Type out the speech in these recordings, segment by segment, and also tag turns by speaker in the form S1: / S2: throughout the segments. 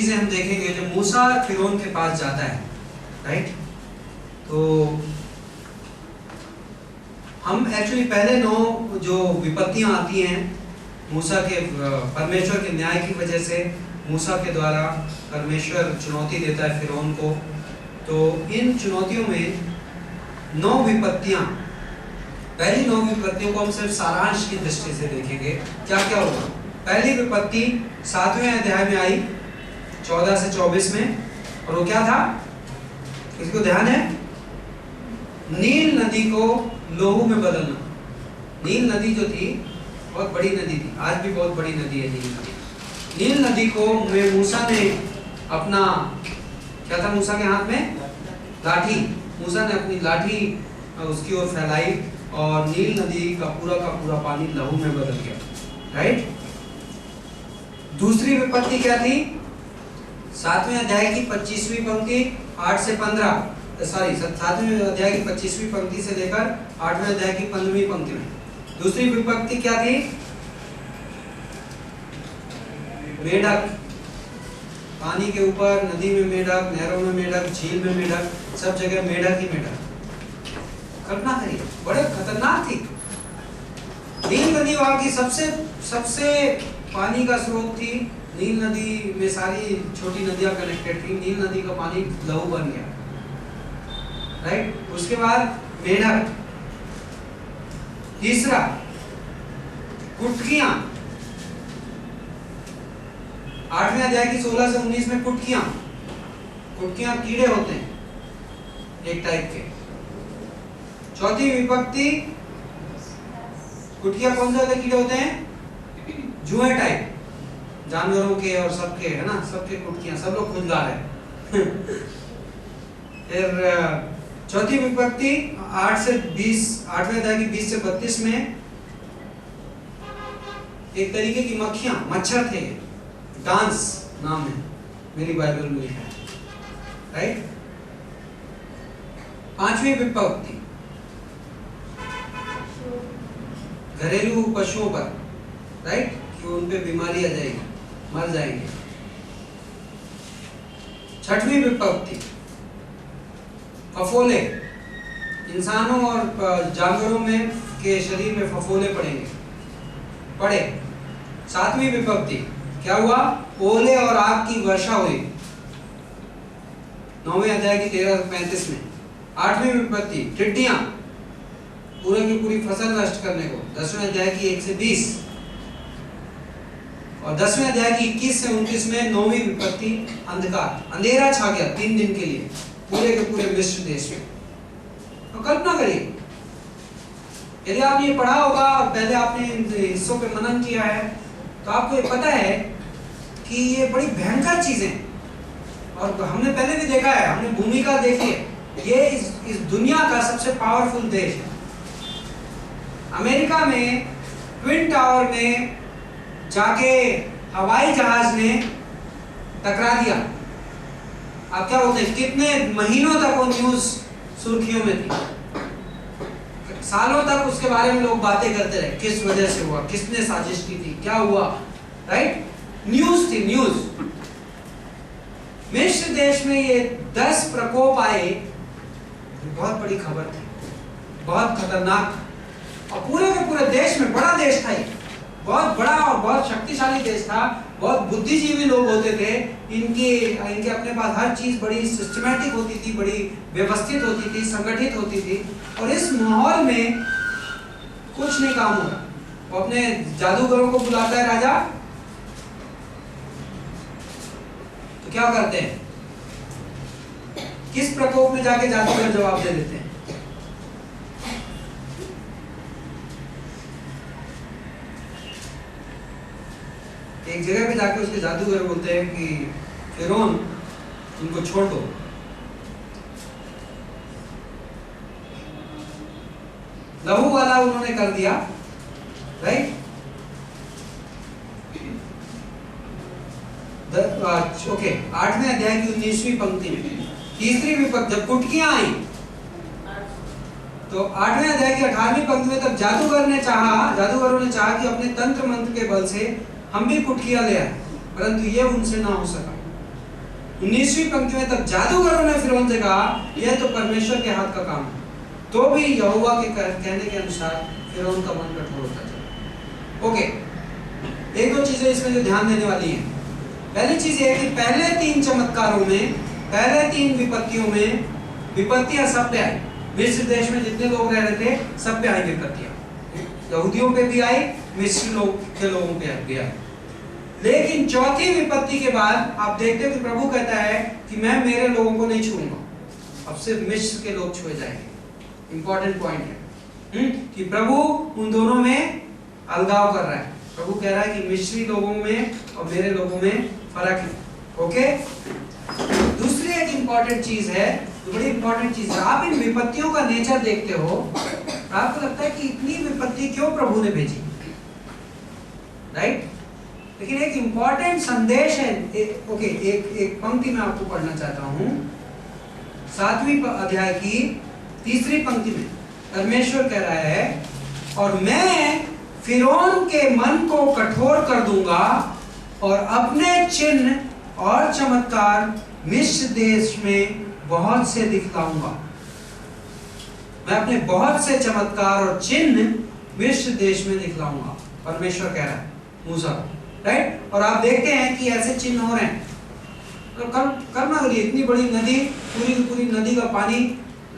S1: चीजें हम देखेंगे। जब मूसा फिरौन के पास जाता है, राइट, तो हम एक्चुअली पहले 9 जो विपत्तियां आती हैं मूसा के परमेश्वर के न्याय की वजह से, मूसा के द्वारा परमेश्वर चुनौती देता है फिरौन को। तो इन चुनौतियों में 9 विपत्तियां, पहली 9 विपत्तियों को हम सिर्फ सारांश की दृष्टि से देखेंगे क्या क्या होगा। पहली विपत्ति 7वें अध्याय में आई 14 से 24 में, और वो क्या था, किसी को ध्यान है? नील नदी को लोहू में बदलना। नील नदी जो थी बहुत बड़ी नदी थी, आज भी बहुत बड़ी नदी है नील नदी। नील नदी को में मूसा ने अपना, क्या था मूसा के हाथ में? लाठी। मूसा ने अपनी लाठी उसकी ओर फैलाई और नील नदी का पूरा पानी लहू में बदल गया, राइट। दूसरी विपत्ति क्या थी? 7वें अध्याय की 25वीं पंक्ति 8 से 15, सॉरी 7वें अध्याय की 25वीं पंक्ति से लेकर 8वें अध्याय की 15वीं पंक्ति में। दूसरी विपत्ति क्या थी? मेढक। पानी के ऊपर, नदी में मेढक, नहरों में मेढक, झील में मेढक, सब जगह मेढक ही मेढक। कल्पना करिए, बड़े खतरनाक थी। नील नदी वहां की सबसे पानी का स्रोत थी। नील नदी में सारी छोटी नदियां कनेक्टेड थी। नील नदी का पानी लहू बन गया, राइट। उसके बाद मेढक। तीसरा कुटकियां। 8वें अध्याय की 16 से 19 में कुटकियां कीड़े होते हैं एक टाइप के। चौथी विपत्ति, कुटकियां कौन से वाले कीड़े होते हैं? जुए टाइप, जानवरों के और सबके, है ना, सबके कुटकियां, सब लोग खुदगार है। फिर चौथी विपत्ति 8 से 20, 8वें अध्याय की 20 से 32 में एक तरीके की मक्खियां, मच्छर थे, डांस नाम है, मेरी बाइबल में लिखा है, राइट। 5वीं विपत्ति घरेलू पशुओं पर, राइट, कि उन पे बीमारी आ जाएगी, मर जाएंगे। 6वीं विपत्ति फफोले, इंसानों और जानवरों में के शरीर में फफोले पड़े। 7वीं विपत्ति क्या हुआ? ओले और आग की वर्षा हुई, 9वें अध्याय की 13 से 35 में। 8वीं विपत्ति टिड्डियां, पूरे की पूरी फसल नष्ट करने को, 10वें अध्याय की 1 से 20। और 10वें अध्याय की 21 से 29 में 9वीं विपत्ति अंधकार, अंधेरा छा गया 3 दिन के लिए पूरे के पूरे मिस्र देश में। तो कल्पना करिए, यदि आपने ये पढ़ा होगा और पहले आपने इन हिस्सों पे मनन किया है, तो आपको ये पता है कि ये बड़ी भयंकर चीजें, और हमने पहले भी देखा है, हमने भूमिका देखी है। ये इस दुनिया का सबसे पावरफुल देश है। अमेरिका में ट्विन टावर में जाके हवाई जहाज ने टकरा दिया। अब क्या होते हैं, कितने महीनों तक वो न्यूज सुर्खियों में थी, सालों तक उसके बारे में लोग बातें करते रहे, किस वजह से हुआ, किसने साजिश की थी, क्या हुआ, राइट। न्यूज थी, न्यूज। मिस्र देश में ये 10 प्रकोप आए, बहुत बड़ी खबर थी, बहुत खतरनाक, और पूरे के पूरे देश में, बड़ा देश था ये, बहुत बड़ा और बहुत शक्तिशाली देश था। बहुत बुद्धिजीवी लोग होते थे, इनके अपने पास हर चीज बड़ी सिस्टमैटिक होती थी, बड़ी व्यवस्थित होती थी, संगठित होती थी। और इस माहौल में कुछ नहीं काम हो रहा। वो अपने जादूगरों को बुलाता है राजा, तो क्या करते हैं, किस प्रकोप में जाके जादूगर जवाब दे देते हैं? एक जगह पे जाके उसके जादूगर बोलते हैं कि फिरौन उनको छोड़ दो। लहू वाला उन्होंने कर दिया, राइट। ओके, 8वें अध्याय की 19वीं पंक्ति में तीसरी विपत्ति, जब कुटकियां आई, तो 8वें अध्याय की 18वीं पंक्ति में, तब जादूगरों ने चाहा कि अपने तंत्र मंत्र के बल से हम भी कुटकियां ले आए, परंतु ये उनसे ना हो सका। 19वीं पंक्ति में तब जादूगरों ने फिरौन से कहा यह तो परमेश्वर के हाथ का काम है। तो भी यहोवा के कहने के अनुसार फिरौन का मन कठोर होता चला। ओके, एक दो चीजें इसमें जो ध्यान देने वाली हैं। पहली चीज ये है कि पहले 3 चमत्कारों में, पहले 3 विपत्तियों में विपत्तियां सब पे आई। मिस्र देश में जितने लोग रह रहे थे सब पे आई विपत्तियां, यहूदियों पे भी आई, मिस्र लोगों पे भी आई। लेकिन चौथी विपत्ति के बाद आप देखते हो कि प्रभु कहता है कि मैं मेरे लोगों को नहीं छूऊंगा, अब सिर्फ मिस्र के लोग छुए जाएंगे। इंपॉर्टेंट पॉइंट है कि प्रभु उन दोनों में अलगाव कर रहा है। प्रभु कह रहा है कि मिस्री लोगों में और मेरे लोगों में फर्क है। ओके, दूसरी एक इंपॉर्टेंट चीज है, बड़ी इंपॉर्टेंट चीज है। आप इन विपत्तियों का नेचर देखते हो, आपको लगता है कि इतनी विपत्ति क्यों प्रभु ने भेजी, राइट? लेकिन एक इंपॉर्टेंट संदेश है। ओके, एक पंक्ति मैं आपको पढ़ना चाहता हूं, 7वीं अध्याय की 3री पंक्ति में परमेश्वर कह रहा है, और मैं फिरौन के मन को कठोर कर दूंगा और अपने चिन्ह और चमत्कार मिस्र देश में बहुत से दिखलाऊंगा। मैं अपने बहुत से चमत्कार और चिन्ह मिस्र देश में दिखलाऊंगा, परमेश्वर कह रहा है मूसा, राइट? और आप देखते हैं कि ऐसे चिन्ह हो रहे हैं। तो करना करिए, इतनी बड़ी नदी, पूरी की पूरी नदी का पानी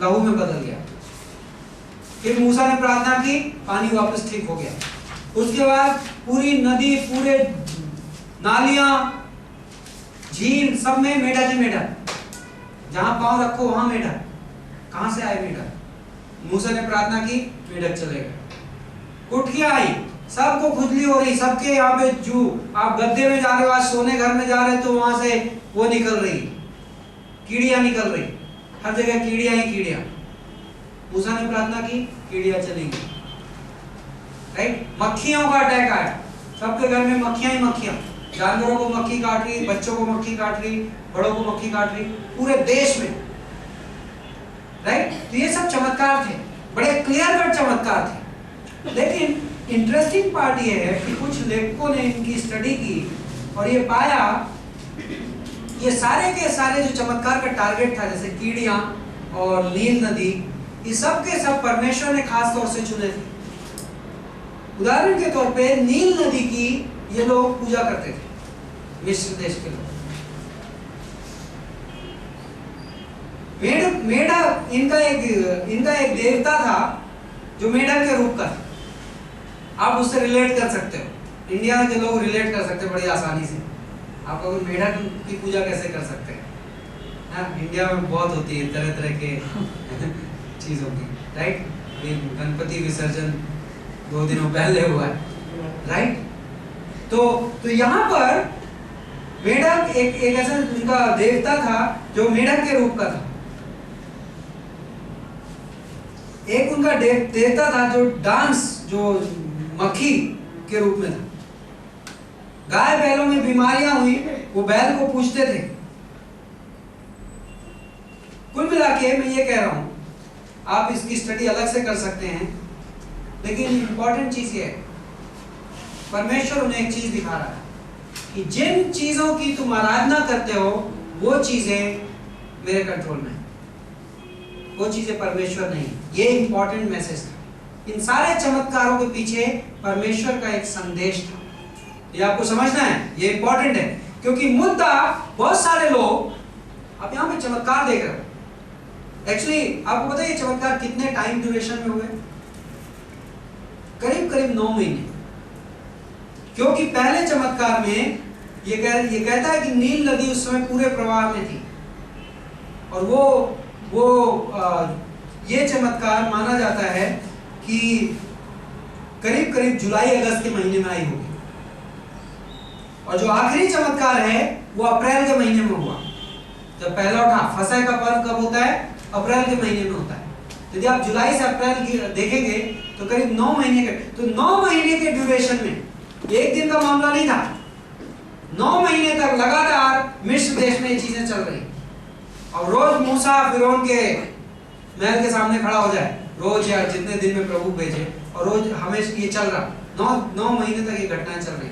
S1: लहू में बदल गया। फिर मूसा ने प्रार्थना की, पानी वापस ठीक हो गया। उसके बाद पूरी नदी, पूरे नालियां, झील, सब में मेढक ही मेढक, जहां पांव रखो वहां मेढक। कहां से आए मेढक? मूसा ने प्रार्थना की, मेढक चले गए। कुटकियां आई, सबको खुजली हो रही, सबके यहाँ पे जू, आप गद्दे में जा रहे हो, आज सोने घर में जा रहे हो तो वहां से वो निकल रही, कीड़ियां निकल रही, हर जगह कीड़ियां ही कीड़ियां। मूसा ने प्रार्थना की, कीड़ियां चली गई, राइट? मक्खियों का अटैक आया, सबके घर में मक्खियां ही मक्खियां, जानवरों को मक्खी काट रही, बच्चों को मक्खी काट रही, बड़ों को मक्खी काट रही, पूरे देश में, राइट? तो ये सब चमत्कार थे, बड़े क्लियर कट चमत्कार थे। लेकिन इंटरेस्टिंग पार्ट ये है कि कुछ लेखकों ने इनकी स्टडी की और ये पाया ये सारे के सारे जो चमत्कार का टारगेट था, जैसे कीड़ियां और नील नदी, ये सब के सब परमेश्वर ने खास तौर से चुने थे। उदाहरण के तौर पे नील नदी की ये लोग पूजा करते थे, मिस्र देश के लोग। मेढक इनका एक देवता था जो मेढक के रूप का था। आप उससे रिलेट कर सकते हो, इंडिया के लोग रिलेट कर सकते हैं बड़ी आसानी से। आप लोग मेढक की पूजा कैसे कर सकते हैं? हाँ, इंडिया में बहुत होती है तरह तरह के चीजों की, राइट? गणपति विसर्जन 2 दिनों पहले हुआ है, राइट? तो यहाँ पर मेढक एक ऐसा उनका देवता था जो मेढक के रूप का था। एक उनका देवता था जो डांस, जो मक्खी के रूप में था। गाय बैलों में बीमारियां हुई, वो बैल को पूजते थे। कुल मिला के मैं ये कह रहा हूं, आप इसकी स्टडी अलग से कर सकते हैं, लेकिन इंपॉर्टेंट चीज ये है, परमेश्वर उन्हें एक चीज दिखा रहा है कि जिन चीजों की तुम आराधना करते हो वो चीजें मेरे कंट्रोल में, वो चीजें परमेश्वर नहीं। ये इंपॉर्टेंट मैसेज था। इन सारे चमत्कारों के पीछे परमेश्वर का एक संदेश था, ये आपको समझना है, ये इंपॉर्टेंट है। क्योंकि मुद्दा, बहुत सारे लोग आप यहाँ पे चमत्कार देख रहे हो, एक्चुअली आपको पता है ये चमत्कार कितने टाइम ड्यूरेशन में हुए? करीब करीब 9 महीने। क्योंकि पहले चमत्कार में ये कहता है कि नील नदी उस समय पूरे प्रवाह में थी, और ये चमत्कार माना जाता है कि करीब करीब जुलाई अगस्त के महीने में आई होगी, और जो आखिरी चमत्कार है वो अप्रैल के महीने में हुआ। जब पहला उठा, फसह का पर्व कब होता है? अप्रैल के महीने में होता है। यदि आप जुलाई से अप्रैल की देखेंगे तो करीब 9 महीने के, तो 9 महीने के ड्यूरेशन में एक दिन का मामला नहीं था, 9 महीने तक लगातार मिस्र देश में ये चीजें चल रही। और रोज मूसा फिरौन के महल के सामने खड़ा हो जाए, रोज या जितने दिन में प्रभु भेजे, और रोज हमेशा ये चल रहा, 9 महीने तक ये घटनाएं चल रही।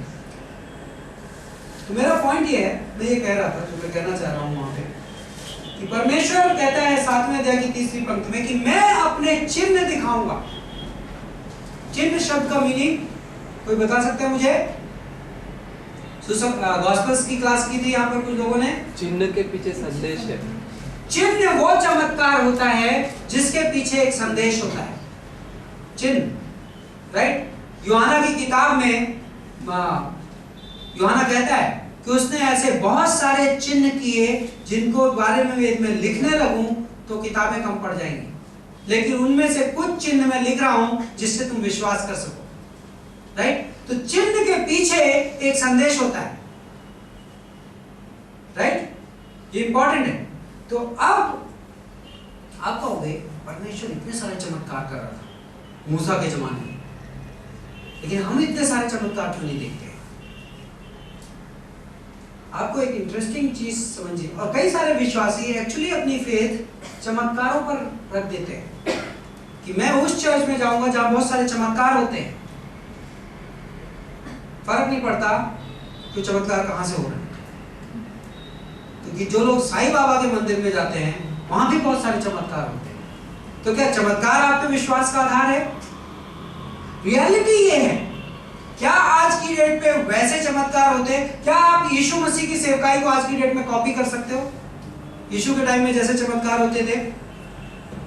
S1: तो मेरा पॉइंट ये है, मैं ये कह रहा था, जो मैं कहना चाह रहा हूँ वहां पे, कि परमेश्वर कहता है 7वें अध्याय की 3री पंक्ति में कि मैं अपने चिन्ह दिखाऊंगा। चिन्ह शब्द का मीनिंग कोई बता सकता है मुझे? गॉस्पेल्स की क्लास की थी यहाँ पे कुछ लोगों ने। चिन्ह के पीछे संदेश है। चिन्ह वो चमत्कार होता है जिसके पीछे एक संदेश होता है। चिन्ह, राइट? यूहन्ना की किताब में यूहन्ना कहता है कि उसने ऐसे बहुत सारे चिन्ह किए जिनको बारे में यदि मैं लिखने लगूं तो किताबें कम पड़ जाएंगी, लेकिन उनमें से कुछ चिन्ह मैं लिख रहा हूं जिससे तुम विश्वास कर सको, राइट? तो चिन्ह के पीछे एक संदेश होता है, राइट? ये इंपॉर्टेंट है। तो अब आप कहोगे परमेश्वर इतने सारे चमत्कार कर रहा था मूसा के जमाने में, लेकिन हम इतने सारे चमत्कार क्यों नहीं देखते? आपको एक इंटरेस्टिंग चीज समझिए, और कई सारे विश्वासी एक्चुअली अपनी फेथ चमत्कारों पर रख देते हैं कि मैं उस चर्च में जाऊंगा जहां बहुत सारे चमत्कार होते हैं। फर्क नहीं पड़ता कि चमत्कार कहां से हो रहे हैं, क्योंकि जो लोग साईं बाबा के मंदिर में जाते हैं वहां भी बहुत सारे चमत्कार होते हैं। तो क्या चमत्कार आपके विश्वास का आधार है? रियलिटी ये है, क्या आज की डेट पे वैसे चमत्कार होते हैं? क्या आप यीशु मसीह की सेवकाई को आज की डेट में कॉपी कर सकते हो? यीशु के टाइम में जैसे चमत्कार होते थे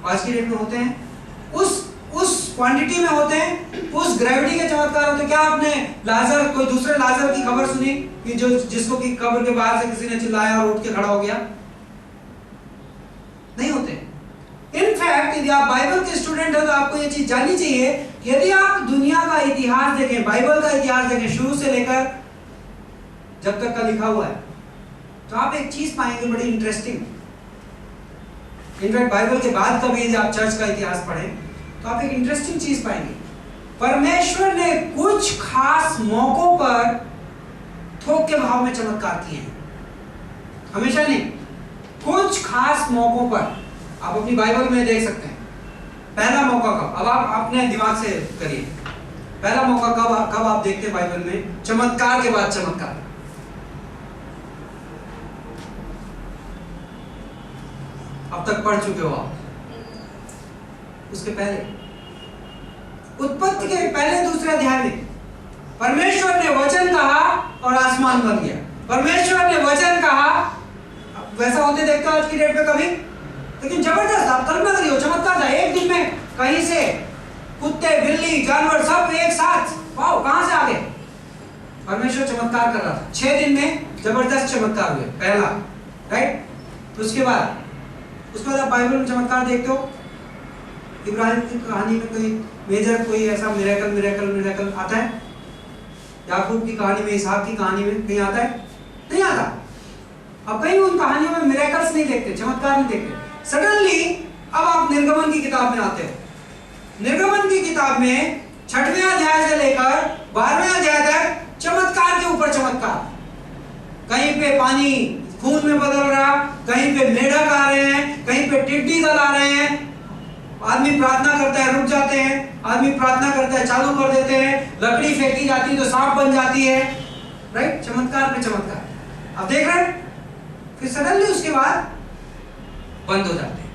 S1: आज की डेट में होते हैं? उस क्वांटिटी में होते हैं, उस ग्रेविटी के चमत्कार होते हैं? क्या आपने लाजर, कोई दूसरे लाजर की खबर सुनी कि जिसको कि कब्र के बाहर से किसी ने चिल्लाया और उठ के खड़ा हो गया? नहीं होते। इनफैक्ट यदि आप बाइबल के स्टूडेंट हो तो आपको ये चीज जाननी चाहिए, यदि आप दुनिया का इतिहास देखें, बाइबल का इतिहास देखें शुरू से लेकर जब तक का लिखा हुआ है, तो आप एक चीज पाएंगे बड़ी इंटरेस्टिंग। इनफैक्ट बाइबल के बाद का भी यदि आप चर्च का इतिहास पढ़ें तो आप एक इंटरेस्टिंग चीज पाएंगे। परमेश्वर ने कुछ खास मौकों पर थोक के भाव में चमत्कार किए हैं, हमेशा नहीं, कुछ खास मौकों पर। आप अपनी बाइबल में देख सकते हैं। पहला मौका कब? अब आप अपने दिमाग से करिए, पहला मौका कब आप देखते हैं बाइबल में चमत्कार के बाद चमत्कार? अब तक पढ़ चुके हो आप, उसके पहले उत्पत्ति के पहले दूसरे अध्याय में परमेश्वर ने वचन कहा और आसमान बन गया। परमेश्वर ने वचन कहा, वैसा होते देखते हो आज की डेट में कभी? लेकिन जबरदस्त, आप कल्पना करिए, चमत्कार था। एक दिन में कहीं से कुत्ते, बिल्ली, जानवर सब एक साथ, वाओ, कहां से आ गए? परमेश्वर चमत्कार कर रहा था। 6 दिन में जबरदस्त चमत्कार हुए, पहला, राइट? उसके बाद आप बाइबल में चमत्कार देखते हो, इब्राहिम की कहानी में कोई मेजर, कोई ऐसा मिरेकल आता है? याकूब की कहानी में, इसहाक की कहानी में कहीं आता है? नहीं आता। अब कहीं उन कहानियों में मिरेकल्स नहीं देखते, चमत्कार नहीं देखते। सडनली अब आप निर्गमन की किताब में आते हो। निर्गमन की किताब में 6वें अध्याय से लेकर 12वें अध्याय तक चमत्कार के ऊपर चमत्कार। कहीं पे पानी खून में बदल रहा, कहीं पे मेढक आ रहे हैं, कहीं पे टिड्डी दल आ रहे हैं। आदमी प्रार्थना करता है, रुक जाते हैं, आदमी प्रार्थना करता है, चालू कर देते हैं, लकड़ी फेंकी जाती है तो सांप बन जाती है, राइट? चमत्कार पे चमत्कार आप देख रहे हैं। फिर सडनली उसके बाद बंद हो जाते हैं।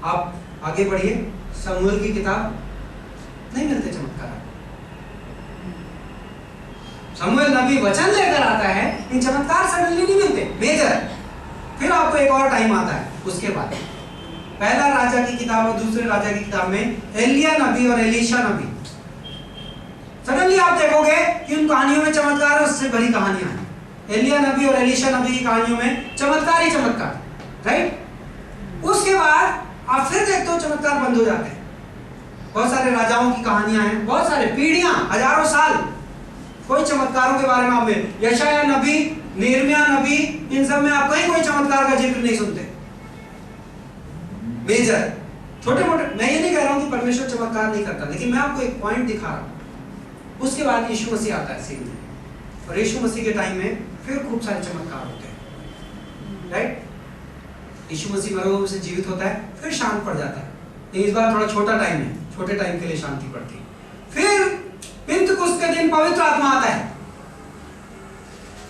S1: आप आगे बढ़िए, शमूएल की किताब, नहीं मिलते चमत्कार। शमूएल नबी वचन लेकर आता है, इन चमत्कार सडनली नहीं मिलते मेजर। फिर आपको एक और टाइम आता है उसके बाद, पहला राजा की किताब और दूसरे राजा की किताब में एलिया नबी और एलीशा नबी। सडनली आप देखोगे कि उन कहानियों में चमत्कार और उससे बड़ी कहानियां हैं। एलिया नबी और एलीशा नबी की कहानियों में चमत्कार ही चमत्कार, राइट? उसके बाद आप फिर देखते हो चमत्कार बंद हो जाते हैं। बहुत सारे राजाओं की कहानियां हैं, बहुत सारे पीढ़ियां, हजारों साल कोई चमत्कारों के बारे में आप यशाया नबी, यिर्मयाह नबी, इन सब में आप कहीं कोई चमत्कार का जिक्र नहीं सुनते। मेजर, छोटे मोटे, मैं ये नहीं कह रहा हूं कि परमेश्वर चमत्कार नहीं करता, लेकिन मैं आपको एक पॉइंट दिखा रहा हूं। उसके बाद यीशु मसीह आता है सीन में, और यीशु मसीह के टाइम में फिर खूब सारे चमत्कार होते हैं, राइट? यीशु मसीह मरों में से जीवित होता है, फिर शांत पड़ जाता है। इस बार थोड़ा छोटा टाइम है, छोटे टाइम के लिए शांति पड़ती है। फिर उसके दिन पवित्र आत्मा आता है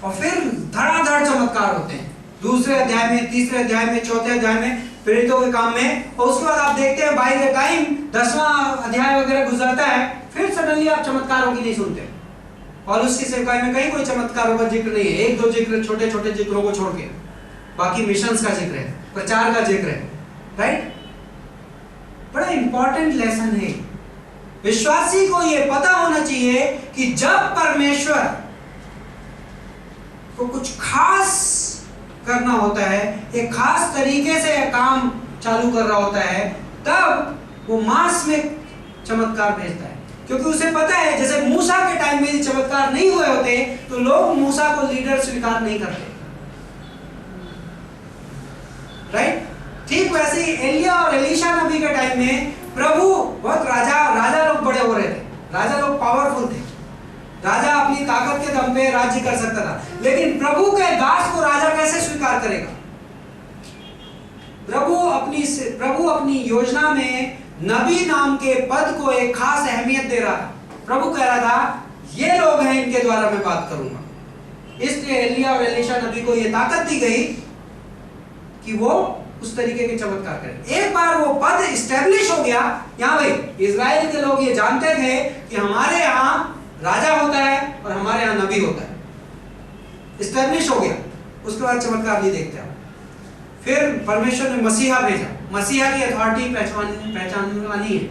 S1: और फिर धड़ाधड़ चमत्कार होते हैं। दूसरे अध्याय में, तीसरे अध्याय में, चौथे अध्याय में, प्रेरितों के काम में। और उसके बाद आप देखते हैं बाय द टाइम 10वां अध्याय वगैरह गुजरता है, फिर सडनली आप चमत्कारों की नहीं सुनते। पौलुस की सेवकाई में कहीं कोई चमत्कारों का जिक्र नहीं है, एक दो जिक्र, छोटे छोटे जिक्रों को छोड़ के, बाकी मिशंस का जिक्र है, प्रचार का जिक्र है। राइट? बड़ा इंपॉर्टेंट लेसन है। विश्वासी को यह पता होना चाहिए कि जब परमेश्वर को कुछ खास करना होता है, एक खास तरीके से काम चालू कर रहा होता है, तब वो मास में चमत्कार भेजता है। क्योंकि उसे पता है, जैसे मूसा के टाइम में यदि चमत्कार नहीं हुए होते तो लोग मूसा को लीडर स्वीकार नहीं करते। राइट? ठीक वैसे ही एलिया और एलीशा नबी के टाइम में प्रभु बहुत राजा लोग बड़े हो रहे थे, राजा लोग पावरफुल थे, राजा अपनी ताकत के दम पे राज्य कर सकता था, लेकिन प्रभु के दास को राजा कैसे स्वीकार करेगा? प्रभु अपनी योजना में नबी नाम के पद को एक खास अहमियत दे रहा था। प्रभु कह रहा था ये लोग हैं, इनके द्वारा मैं बात करूंगा। इसलिए एलिया और एलीशा नबी को यह ताकत दी गई कि वो उस तरीके के चमत्कार करें। एक बार वो पद इस्टेब्लिश हो गया, यहाँ भाई इजराइल के लोग ये जानते थे कि हमारे यहाँ राजा होता है और हमारे यहाँ नबी होता है, इस्टेब्लिश हो गया। उसके बाद चमत्कार नहीं देखते आप। फिर परमेश्वर ने मसीहा भेजा, मसीहा की अथॉरिटी पहचानवानी है,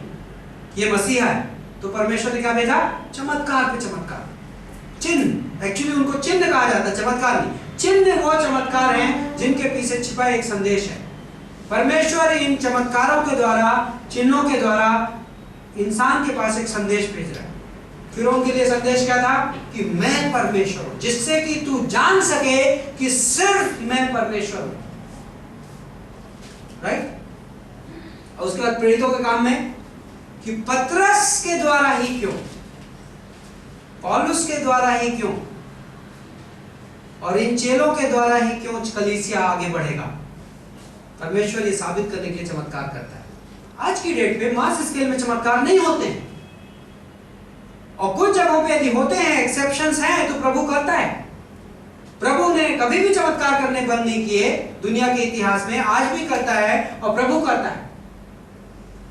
S1: ये मसीहा है, तो परमेश्वर ने क्या भेजा? चमत्कार पे चमत्कार, चिन्ह। एक्चुअली उनको चिन्ह कहा जाता है, चमत्कार नहीं। चिन्ह वो चमत्कार हैं जिनके पीछे छिपा एक संदेश है। परमेश्वर इन चमत्कारों के द्वारा, चिन्हों के द्वारा इंसान के पास एक संदेश भेज रहा है। फिर उनके लिए संदेश क्या था? कि मैं परमेश्वर हूं, जिससे कि तू जान सके कि सिर्फ मैं परमेश्वर हूं। राइट? और उसके बाद प्रेरितों के काम में कि पतरस के द्वारा ही क्यों, पौलुस के द्वारा ही क्यों, और इन चेलों के द्वारा ही क्यों कलीसिया आगे बढ़ेगा। परमेश्वर ये साबित करने के लिए चमत्कार करता है। आज की डेट में मास स्केल में चमत्कार नहीं होते हैं, और कुछ जगहों पे यदि होते हैं, एक्सेप्शंस हैं, तो प्रभु करता है। प्रभु ने कभी भी चमत्कार करने बंद नहीं किए दुनिया के इतिहास में, आज भी करता है और प्रभु करता है।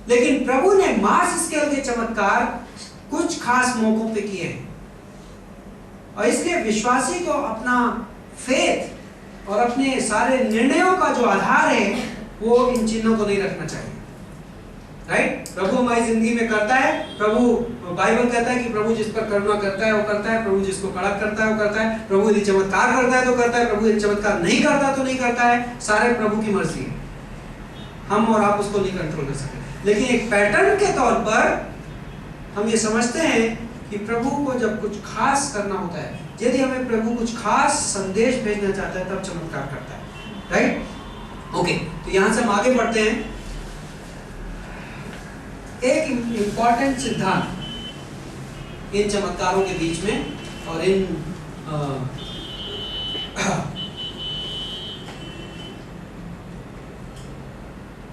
S1: लेकिन प्रभु ने मास स्केल के चमत्कार कुछ खास मौकों पे किए हैं, और इसलिए विश्वासी को अपना फेथ और अपने सारे निर्णयों का जो आधार है वो इन चिन्हों को नहीं रखना चाहिए। राइट? प्रभु हमारी जिंदगी में करता है। प्रभु, बाइबल कहता है कि प्रभु जिस पर करुणा करता है वो करता है, प्रभु जिसको कड़क करता है वो करता है, प्रभु यदि चमत्कार करता है तो करता है, प्रभु यदि चमत्कार नहीं करता तो नहीं करता है। सारे प्रभु की मर्जी है, हम और आप उसको नहीं कंट्रोल कर सकते। लेकिन एक पैटर्न के तौर पर हम ये समझते हैं कि प्रभु को जब कुछ खास करना होता है, यदि हमें प्रभु कुछ खास संदेश भेजना चाहता है, तब चमत्कार करता है। राइट? ओके, तो यहां से हम आगे बढ़ते हैं। एक इंपॉर्टेंट सिद्धांत इन चमत्कारों के बीच में और इन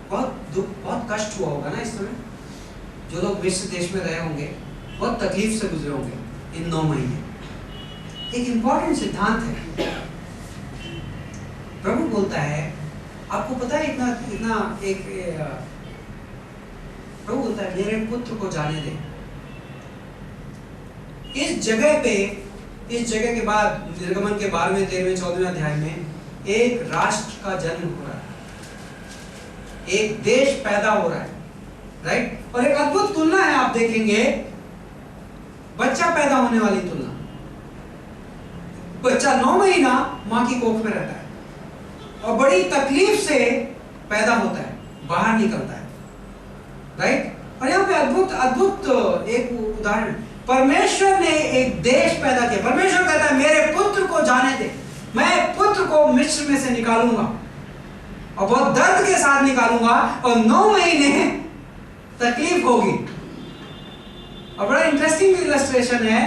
S1: बहुत कष्ट हुआ होगा ना इस समय, जो लोग मिस्र देश में रहे होंगे, बहुत तकलीफ से गुजरे होंगे इन 9 महीने। एक इंपॉर्टेंट सिद्धांत है। प्रभु बोलता है, आपको पता है इतना एक प्रभु बोलता है मेरे पुत्र को जाने दे। इस जगह के बाद निर्गमन के 12वें, 13वें, 14वें अध्याय में एक राष्ट्र का जन्म हो रहा है, एक देश पैदा हो रहा है। राइट? और एक अद्भुत तुलना है, आप देखेंगे, बच्चा पैदा होने वाली तुलना। बच्चा 9 महीना मां की कोख में रहता है और बड़ी तकलीफ से पैदा होता है, बाहर निकलता है। राइट? और यहाँ पे अद्भुत एक उदाहरण, परमेश्वर ने एक देश पैदा किया। परमेश्वर कहता है मेरे पुत्र को जाने दे, मैं पुत्र को मिस्र में से निकालूंगा और बहुत दर्द के साथ निकालूंगा, और 9 महीने तकलीफ होगी। और बड़ा इंटरेस्टिंग इलस्ट्रेशन है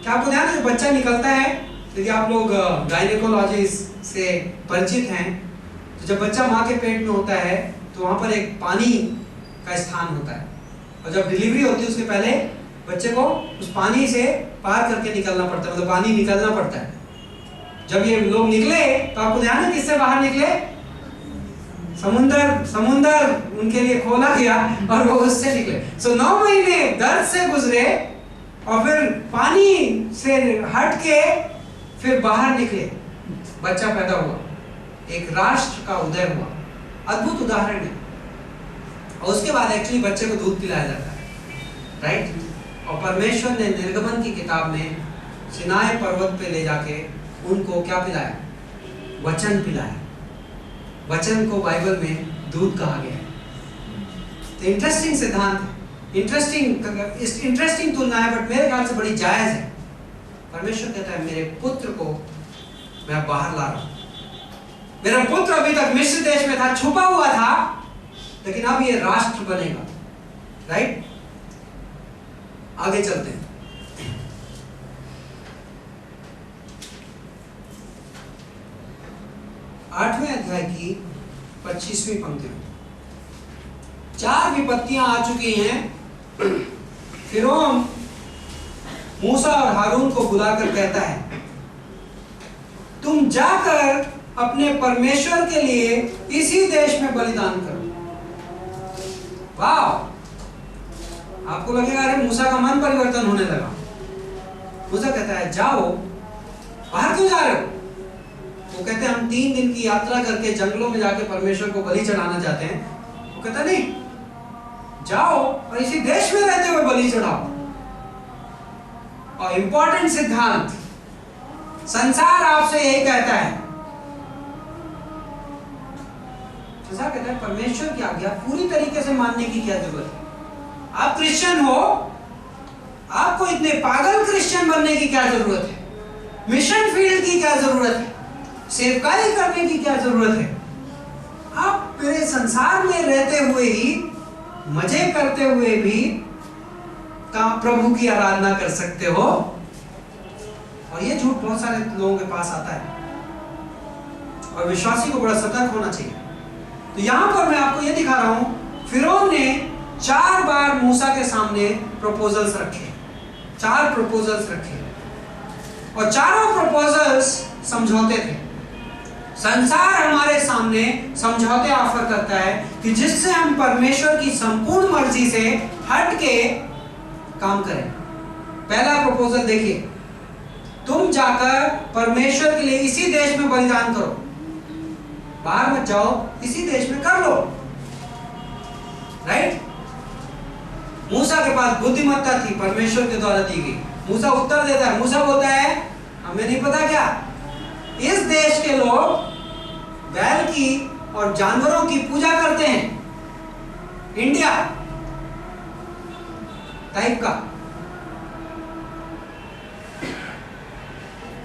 S1: कि आपको ध्यान है, बच्चा निकलता है, यदि आप लोग गायनेकोलॉजी से परिचित हैं, तो जब बच्चा माँ के पेट में होता है तो वहां पर एक पानी का स्थान होता है, और जब डिलीवरी होती है उसके पहले बच्चे को उस पानी से पार करके निकलना पड़ता है, मतलब पानी निकलना पड़ता है। जब ये लोग निकले तो आपको ध्यान है किससे बाहर निकले? समुंदर उनके लिए खोला गया और वो उससे निकले। 9 महीने दर्द से गुजरे और फिर पानी से हट के फिर बाहर निकले, बच्चा पैदा हुआ, एक राष्ट्र का उदय हुआ। अद्भुत उदाहरण है। और उसके बाद एक्चुअली बच्चे को दूध पिलाया जाता है, राइट? और परमेश्वर ने निर्गमन की किताब में सिनाई पर्वत पे ले जाके उनको क्या पिलाया? वचन पिलाया। वचन को बाइबल में दूध कहा गया है। तो इंटरेस्टिंग सिद्धांत है, इंटरेस्टिंग तुलना है, बट मेरे ख्याल से बड़ी जायज है। परमेश्वर कहता है मेरे पुत्र को मैं बाहर ला रहा हूं। मेरा पुत्र अभी तक मिस्र देश में था, छुपा हुआ था, लेकिन अब ये राष्ट्र बनेगा, राइट? आगे चलते हैं। 8वें अध्याय की 25वीं पंक्ति में 4 विपत्तियां आ चुकी हैं। फिरौन मूसा और हारून को बुलाकर कहता है तुम जाकर अपने परमेश्वर के लिए इसी देश में बलिदान करो। वाह! आपको लगेगा अरे मूसा का मन परिवर्तन होने लगा। मूसा कहता है जाओ। बाहर क्यों जा रहे हो? वो कहते हैं हम 3 दिन की यात्रा करके जंगलों में जाके परमेश्वर को बलि चढ़ाना चाहते हैं। वो कहता नहीं, जाओ और इसी देश में रहते हुए बलि चढ़ाओ। और इंपॉर्टेंट सिद्धांत, संसार आपसे यही कहता है, संसार कहता है परमेश्वर की आज्ञा पूरी तरीके से मानने की क्या जरूरत है? आप क्रिश्चियन हो, आपको इतने पागल क्रिश्चियन बनने की क्या जरूरत है? मिशन फील्ड की क्या जरूरत है? सेवकाई करने की क्या जरूरत है? आप मेरे संसार में रहते हुए ही, मजे करते हुए भी प्रभु की आराधना कर सकते हो। और ये झूठ बहुत सारे लोगों के पास आता है और विश्वासी को बड़ा सतर्क होना चाहिए। तो यहां पर मैं आपको ये दिखा रहा हूं, फिरौन ने 4 बार मूसा के सामने प्रपोजल्स रखे, 4 प्रपोजल्स रखे और चारों प्रपोजल्स समझौते थे। संसार हमारे सामने समझौते ऑफर करता है कि जिससे हम परमेश्वर की संपूर्ण मर्जी से हट के काम करें। पहला प्रपोजल देखिए, तुम जाकर परमेश्वर के लिए इसी देश में बलिदान करो। बाहर मत जाओ, इसी देश में कर लो, राइट? मूसा के पास बुद्धिमत्ता थी, परमेश्वर के द्वारा दी गई। मूसा उत्तर देता है, मूसा बोलता है हमें नहीं पता क्या, इस देश के लोग बैल की और जानवरों की पूजा करते हैं, इंडिया टाइप का।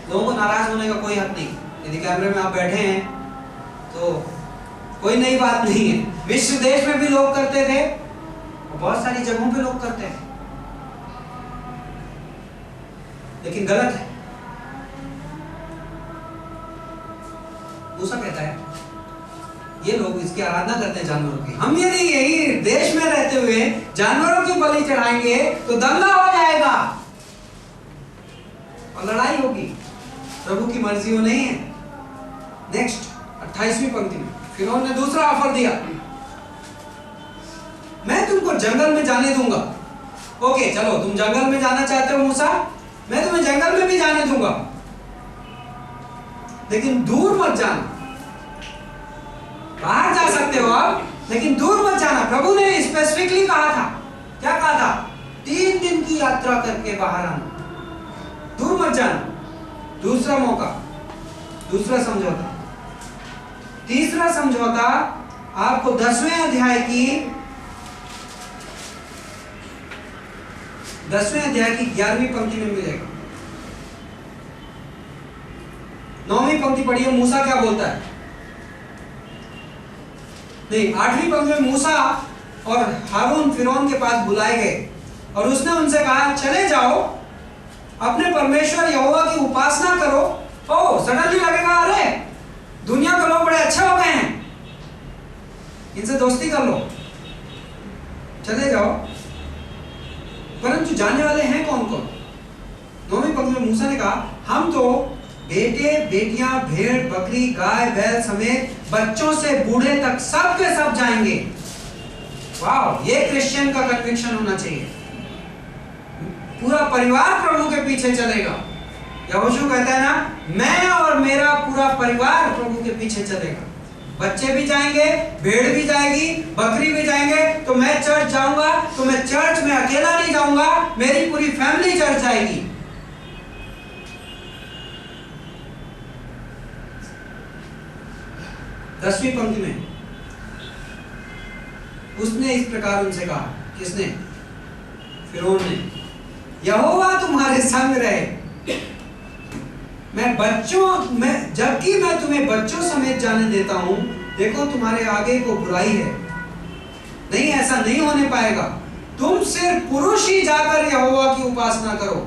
S1: लोगों को नाराज होने का कोई हक नहीं। यदि कैमरे में आप बैठे हैं तो कोई नई बात नहीं है। मिस्र देश में भी लोग करते थे और बहुत सारी जगहों पे लोग करते हैं, लेकिन गलत है। मूसा कहता है ये लोग इसकी आराधना करते हैं जानवरों की। हम यदि यही देश में रहते हुए जानवरों की बलि चढ़ाएंगे तो दंगा हो जाएगा और लड़ाई होगी। प्रभु की मर्जी वो नहीं है। नेक्स्ट 28वीं पंक्ति में फिरौन ने दूसरा ऑफर दिया, मैं तुमको जंगल में जाने दूंगा। ओके चलो, तुम जंगल में जाना चाहते हो मूसा, मैं तुम्हें जंगल में भी जाने दूंगा, लेकिन दूर मत जाना। बाहर जा सकते हो आप, लेकिन दूर मत जाना। प्रभु ने स्पेसिफिकली कहा था, क्या कहा था? 3 दिन की यात्रा करके बाहर आना, दूर मत जाना। दूसरा मौका, दूसरा समझौता। तीसरा समझौता आपको 10वें अध्याय की 11वीं पंक्ति में मिलेगा। 9वीं पंक्ति पढ़िए, मूसा क्या बोलता है? नहीं, 8वीं पंक्ति में मूसा और हारून फिरौन के पास बुलाए गए और उसने उनसे कहा चले जाओ, अपने परमेश्वर यहोवा की उपासना करो। ओ सडनली लगेगा अरे दुनिया के लोग बड़े अच्छे हो गए हैं, इनसे दोस्ती कर लो, चले जाओ। परंतु जाने वाले हैं कौन कौन? 9वीं पंक्ति में मूसा ने कहा, हम तो बेटे बेटियां भेड़ बकरी गाय बैल समेत बच्चों से बूढ़े तक सब के सब जाएंगे। वाह, ये क्रिश्चियन का कन्विक्शन होना चाहिए। पूरा परिवार प्रभु के पीछे चलेगा। यहोशू कहता है ना, मैं और मेरा पूरा परिवार प्रभु के पीछे चलेगा। बच्चे भी जाएंगे, भेड़ भी जाएगी, बकरी भी जाएंगे। तो मैं चर्च जाऊंगा तो मैं चर्च में अकेला नहीं जाऊंगा, मेरी पूरी फैमिली चर्च जाएगी। 10वीं पंक्ति में उसने इस प्रकार उनसे कहा, किसने? फिरौन ने, यहोवा तुम्हारे संग रहे, जबकि मैं तुम्हें बच्चों समेत जाने देता हूं। देखो तुम्हारे आगे को बुराई है, नहीं, ऐसा नहीं होने पाएगा। तुम सिर्फ पुरुष ही जाकर यहोवा की उपासना करो।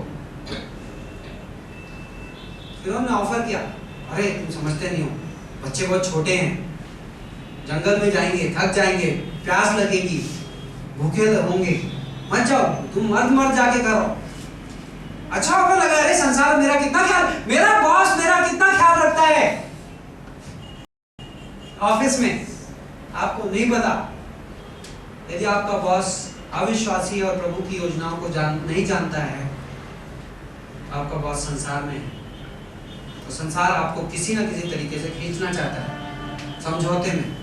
S1: फिरौन ने ऑफर किया, अरे तुम समझते नहीं हो, बच्चे बहुत छोटे हैं, जंगल में जाएंगे, थक जाएंगे, प्यास लगेगी, भूखे होंगे, मत जाओ, तुम मर्द जाके करो। अच्छा होगा लगा, अरे संसार मेरा कितना ख्याल, मेरा बॉस मेरा कितना ख्याल रखता है ऑफिस में। आपको नहीं पता, यदि आपका बॉस अविश्वासी और प्रभु की योजनाओं को नहीं जानता है, आपका बॉस संसार में है, तो संसार आपको किसी न किसी तरीके से खींचना चाहता है समझौते में।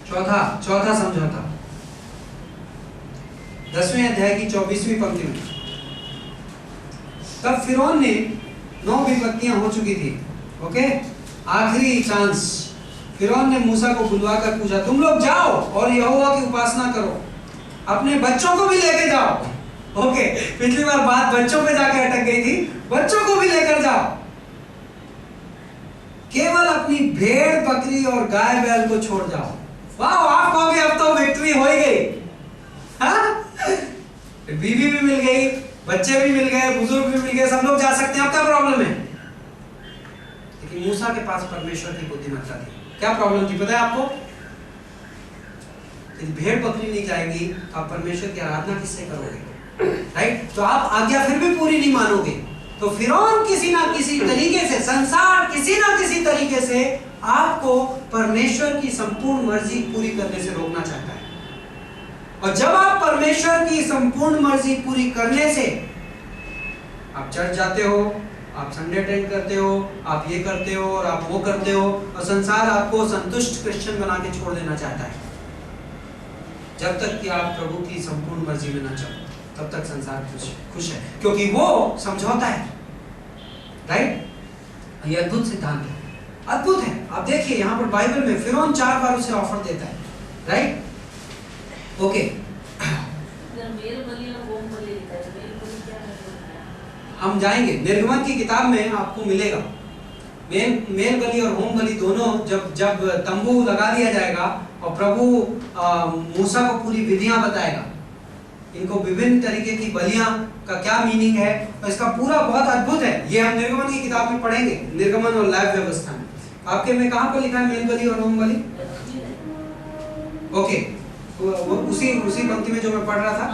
S1: चौथा समझौता 10वें अध्याय की 24वीं पंक्ति में। तब फिरौन ने 9 विपत्तियां हो चुकी थी, ओके, आखिरी चांस। फिरौन ने मूसा को बुलवाकर पूछा, तुम लोग जाओ और यहोवा की उपासना करो, अपने बच्चों को भी लेके जाओ। ओके, पिछली बार बात बच्चों पे जाके अटक गई थी, बच्चों को भी लेकर जाओ। केवल अपनी भेड़ बकरी और गाय बैल को छोड़ जाओ। वाह, आप कहोगे अब तो विक्ट्री हो ही गई, हाँ? बीवी भी मिल गई, बच्चे भी मिल गए, बुजुर्ग भी मिल गए, सब लोग जा सकते हैं, अब क्या प्रॉब्लम है? लेकिन मूसा के पास परमेश्वर की बुद्धिमत्ता थी। क्या प्रॉब्लम थी पता है आपको? यदि भेड़ बकरी नहीं जाएगी तो आप परमेश्वर की आराधना किससे करोगे, राइट? तो आप आज्ञा फिर भी पूरी नहीं मानोगे। तो फिरौन किसी ना किसी तरीके से, संसार किसी ना किसी तरीके से आपको परमेश्वर की संपूर्ण मर्जी पूरी करने से रोकना चाहता है। और जब आप परमेश्वर की संपूर्ण मर्जी पूरी करने से, आप चर्च जाते हो, आप संडे अटेंड करते हो, आप ये करते हो और आप वो करते हो, और संसार आपको संतुष्ट क्रिश्चियन बना के छोड़ देना चाहता है। जब तक कि आप प्रभु की संपूर्ण मर्जी में ना चलो, तब तक संसार खुश है, क्योंकि वो समझौता है, राइट? ये अद्भुत सिद्धांत है, अद्भुत है। आप देखिए यहाँ पर बाइबल में फिरौन 4 बार उसे ऑफर देता है, राइट? ओके, हम जाएंगे निर्गमन की किताब में, आपको मिलेगा मेल बलि और होम बलि दोनों। जब तंबू लगा दिया जाएगा और प्रभु मूसा को पूरी विधियां बताएगा, इनको विभिन्न तरीके की बलियां का क्या मीनिंग है, तो इसका पूरा बहुत अद्भुत है। ये हम निर्गमन की किताब में पढ़ेंगे, निर्गमन और लैब व्यवस्था में। आपके में कहां पर लिखा है मेल बलि और होम बलि? ओके, वो उसी पंक्ति में जो मैं पढ़ रहा था।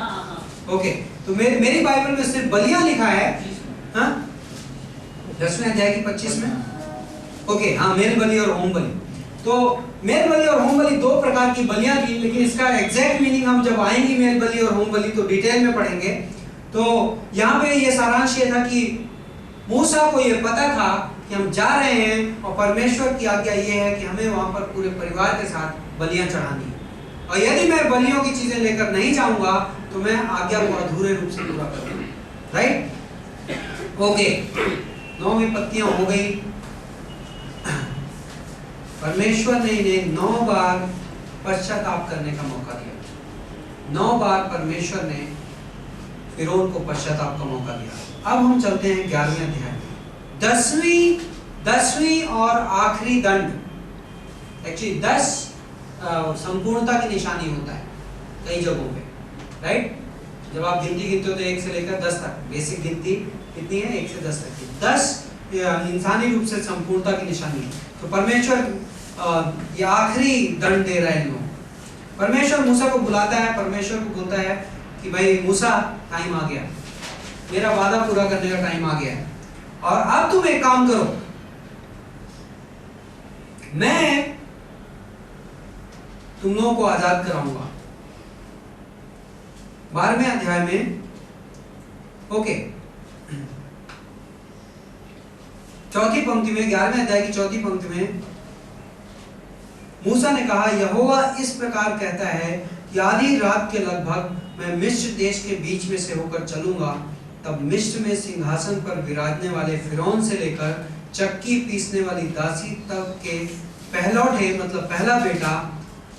S1: ओके, तो मेरी बाइबल में सिर्फ बलियां लिखा है, हाँ, 10वें अध्याय की 25 में। ओके, हाँ, मेल बलि और होम बलि। तो मेल बलि और होम बलि 2 प्रकार की बलियां थी, लेकिन इसका एग्जैक्ट मीनिंग हम जब आएंगे मेल बलि और होम बलि तो डिटेल में पढ़ेंगे। तो यहाँ पे ये सारांश ये था कि मूसा को ये पता था कि हम जा रहे हैं और परमेश्वर की आज्ञा ये है कि हमें वहां पर पूरे परिवार के साथ बलियां चढ़ानी है, और यदि मैं बलियों की चीजें लेकर नहीं जाऊंगा तो मैं आज्ञा को अधूरे रूप से पूरा करूंगा, राइट? ओके, 9 विपत्तियां हो गई। परमेश्वर ने इन्हें 9 बार पश्चाताप करने का मौका दिया। 9 बार परमेश्वर ने फिरौन को पश्चाताप का मौका दिया। अब हम चलते हैं 11वें अध्याय में। 10वीं और आखिरी दंड। एक्चुअली 10 संपूर्णता की निशानी होता है कई जगहों पे, राइट? जब आप गिनती गिनते हो तो 1 से लेकर 10 तक, बेसिक गिनती कितनी है? 1 से 10 तक की। 10 इंसानी रूप से संपूर्णता की निशानी है। तो परमेश्वर ये आखिरी दंड दे रहा है इन लोगों। परमेश्वर मूसा को बुलाता है, परमेश्वर को बोलता है कि भाई मूसा टाइम आ गया, मेरा वादा पूरा करने का टाइम आ गया है, और अब तुम एक काम करो, मैं तुम लोगों को आजाद कराऊंगा। 12वें अध्याय में, ओके, चौथी पंक्ति में, 11वें अध्याय की चौथी पंक्ति में मूसा ने कहा, यहोवा इस प्रकार कहता है कि आधी रात के लगभग मैं मिस्र देश के बीच में से होकर चलूंगा, तब मिस्र में सिंहासन पर विराजने वाले फिरौन से लेकर चक्की पीसने वाली दासी तक के पहलौठे, मतलब पहला बेटा,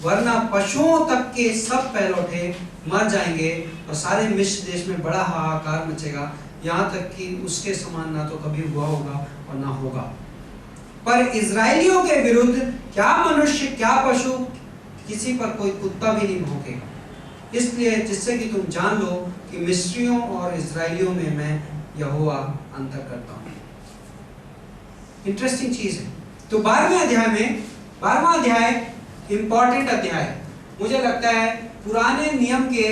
S1: वरना पशुओं तक के सब पहलौठे मर जाएंगे, और सारे मिस्र देश में बड़ा हाहाकार मचेगा, यहाँ तक कि उसके समान ना तो कभी हुआ होगा और ना होगा। पर इजराइलियों के विरुद्ध क्या मनुष्य क्या पशु, किसी पर कोई कुत्ता भी नहीं भौंकेगा, इसलिए जिससे कि तुम जान लो कि मिस्रियों और इजराइलियों में मैं यहोवा अंतर करता हूं। इंटरेस्टिंग चीज है। तो 12वें अध्याय में, 12वां अध्याय इंपॉर्टेंट अध्याय, मुझे लगता है पुराने नियम के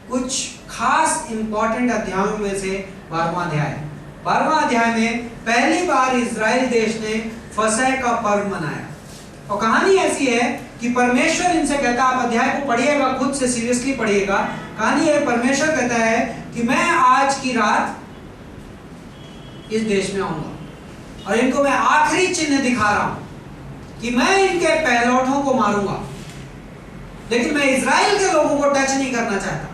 S1: कुछ खास इंपॉर्टेंट अध्यायों में से 12वां अध्याय। 12वां अध्याय में पहली बार इजराइल देश ने फसह का पर्व मनाया, और कहानी ऐसी है कि परमेश्वर इनसे कहता है, आप अध्याय को पढ़िएगा, खुद से सीरियसली पढ़िएगा। कहानी है, परमेश्वर कहता है कि मैं आज की रात इस देश में आऊंगा, और इनको मैं आखिरी चिन्ह दिखा रहा हूं कि मैं इनके पहलौठों को मारूंगा, लेकिन मैं इजराइल के लोगों को टच नहीं करना चाहता।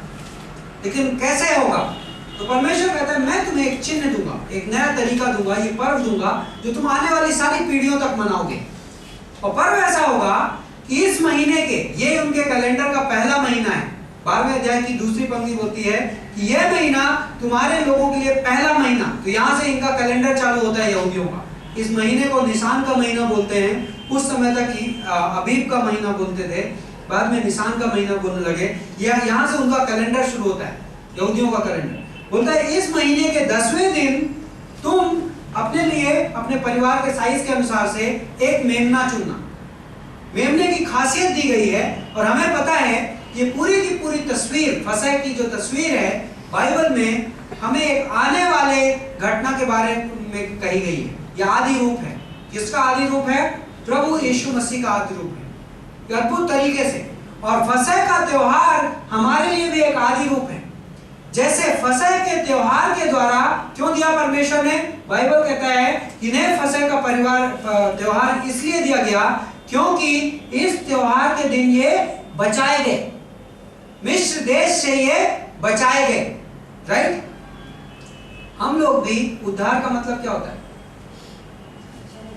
S1: लेकिन कैसे होगा? तो परमेश्वर कहता है, मैं तुम्हें एक चिन्ह दूंगा, एक नया तरीका दूंगा, ये पर्व दूंगा जो तुम आने वाली सारी पीढ़ियों तक मनाओगे। और पर्व ऐसा होगा कि इस महीने के, ये उनके कैलेंडर का पहला महीना है। 12वें अध्याय की दूसरी पंक्ति बोलती है कि यह महीना तुम्हारे लोगों के लिए पहला महीना, तो यहां से इनका कैलेंडर चालू होता है यहूदियों का। इस महीने को निसान का महीना बोलते हैं, उस समय तक अबीब का महीना बोलते थे, बाद में निसान का महीना बोलने लगे। यहाँ से उनका कैलेंडर शुरू होता है, यहूदियों का कैलेंडर बोलता है इस महीने के 10वें दिन तुम अपने लिए, अपने परिवार के साइज के अनुसार से एक मेमना चुनना। मेमने की खासियत दी गई है, और हमें पता है ये पूरी की पूरी तस्वीर, फसह की जो तस्वीर है बाइबल में, हमें एक आने वाले घटना के बारे में कही गई है। यह आदि रूप है। किसका आदि रूप है? प्रभु यीशु मसीह का आदि रूप है, अद्भुत तरीके से। और फसह का त्योहार हमारे लिए भी एक आदि रूप है। जैसे फसह के त्योहार के द्वारा क्यों दिया परमेश्वर ने? बाइबल कहता है कि इन्हें फसह का त्योहार इसलिए दिया गया क्योंकि इस त्योहार के दिन ये बचाए गए, मिस्र देश से ये बचाए गए। राइट? हम लोग भी, उद्धार का मतलब क्या होता है?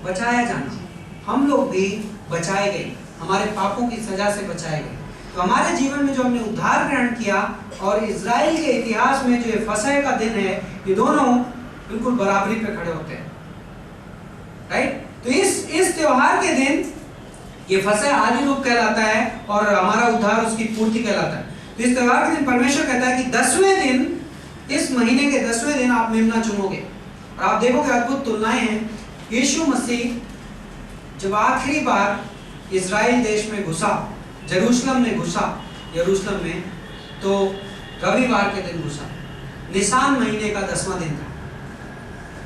S1: बचाया जाना। हम लोग भी बचाए गए, हमारे पापों की सजा से बचाए गए। तो हमारे जीवन में जो हमने उद्धार ग्रहण किया और इजराइल के इतिहास में जो ये फसह का दिन है, ये दोनों बिल्कुल बराबरी पे खड़े होते हैं। राइट? तो इस त्योहार के दिन ये फसह आदि रूप कहलाता है और हमारा उद्धार उसकी पूर्ति कहलाता है। तो इस त्योहार के दिन परमेश्वर कहता है कि 10वें दिन, इस महीने के 10वें दिन आप मेमना चुनोगे। और आप देखोगे अद्भुत तुलनाएं हैं। यीशु मसीह जब आखिरी बार इजराइल देश में घुसा, जेरूशलम में घुसा, यरूशलेम में, तो रविवार के दिन घुसा। निसान महीने का 10वां दिन था।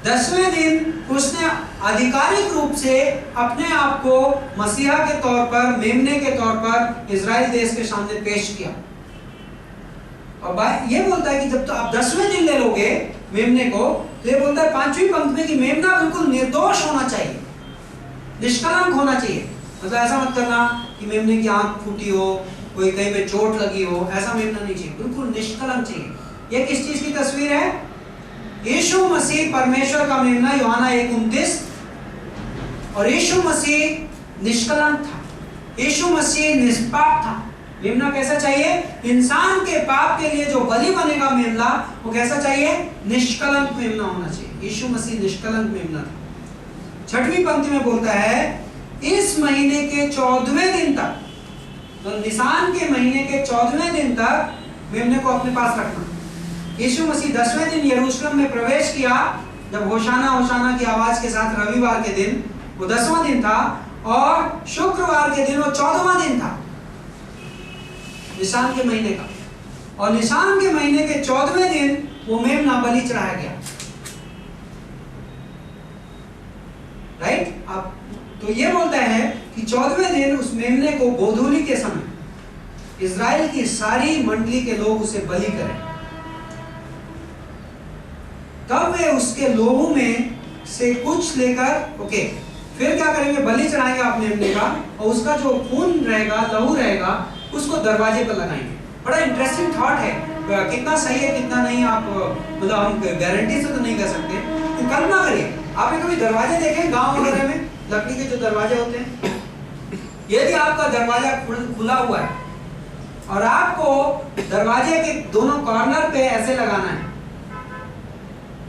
S1: 10वें दिन उसने आधिकारिक रूप से अपने आप को मसीहा के तौर पर, मेमने के तौर पर इजराइल देश के सामने पेश किया। और ये बोलता है कि जब तो आप 10वें दिन ले लोगे मेमने को, तो ये बोलता है 5वीं पंक्ति में कि मेमना बिल्कुल निर्दोष होना चाहिए, निष्कलंक होना चाहिए। मतलब ऐसा मत करना कि मेमने की आंख फूटी हो, कोई कहीं पे चोट लगी हो, ऐसा मेमना नहीं चाहिए, बिल्कुल निष्कलंक चाहिए। ये किस चीज की तस्वीर है? यीशु मसीह परमेश्वर का मेमना, यूहन्ना 1:29। और यीशु मसीह निष्कलंक था, यीशु मसीह निष्पाप था। मेमना कैसा चाहिए? इंसान के पाप के लिए जो बलि बनेगा मेमना, वो कैसा चाहिए? निष्कलंक मेमना होना चाहिए। यीशु मसीह निष्कलंक मेमना था। 6वीं पंक्ति में बोलता है इस महीने के 14वें दिन तक, तो निसान के महीने के 14वें दिन तक मेमने को अपने पास रखना। यीशु मसीह 10वें दिन यरूशलेम में प्रवेश किया, जब होशाना होशाना की आवाज के साथ रविवार के दिन, वो 10वां दिन था, और शुक्रवार के दिन वो 14वां दिन था निसान के महीने का। और निशान के महीने के 14वें दिन वो मेमना बलि चढ़ाया गया। राइट? अब तो ये बोलता है कि 14वें दिन उस मेमने को गोधूली के समय इजराइल की सारी मंडली के लोग उसे बलि करें। तब वे उसके लोगों में से कुछ लेकर फिर क्या करेंगे, बलि चढ़ाएंगे आप मेमने का, और उसका जो खून रहेगा, लहू रहेगा, उसको दरवाजे पर लगाएंगे। बड़ा इंटरेस्टिंग थॉट है, कितना सही है कितना नहीं आप मतलब हम गारंटी से तो नहीं कर सकते, तो कल्पना करिए आपने कभी दरवाजे देखे गांव वगैरह में, लकड़ी के जो दरवाजे होते हैं, यदि आपका दरवाजा खुला हुआ है और आपको दरवाजे के दोनों कॉर्नर पे ऐसे लगाना है,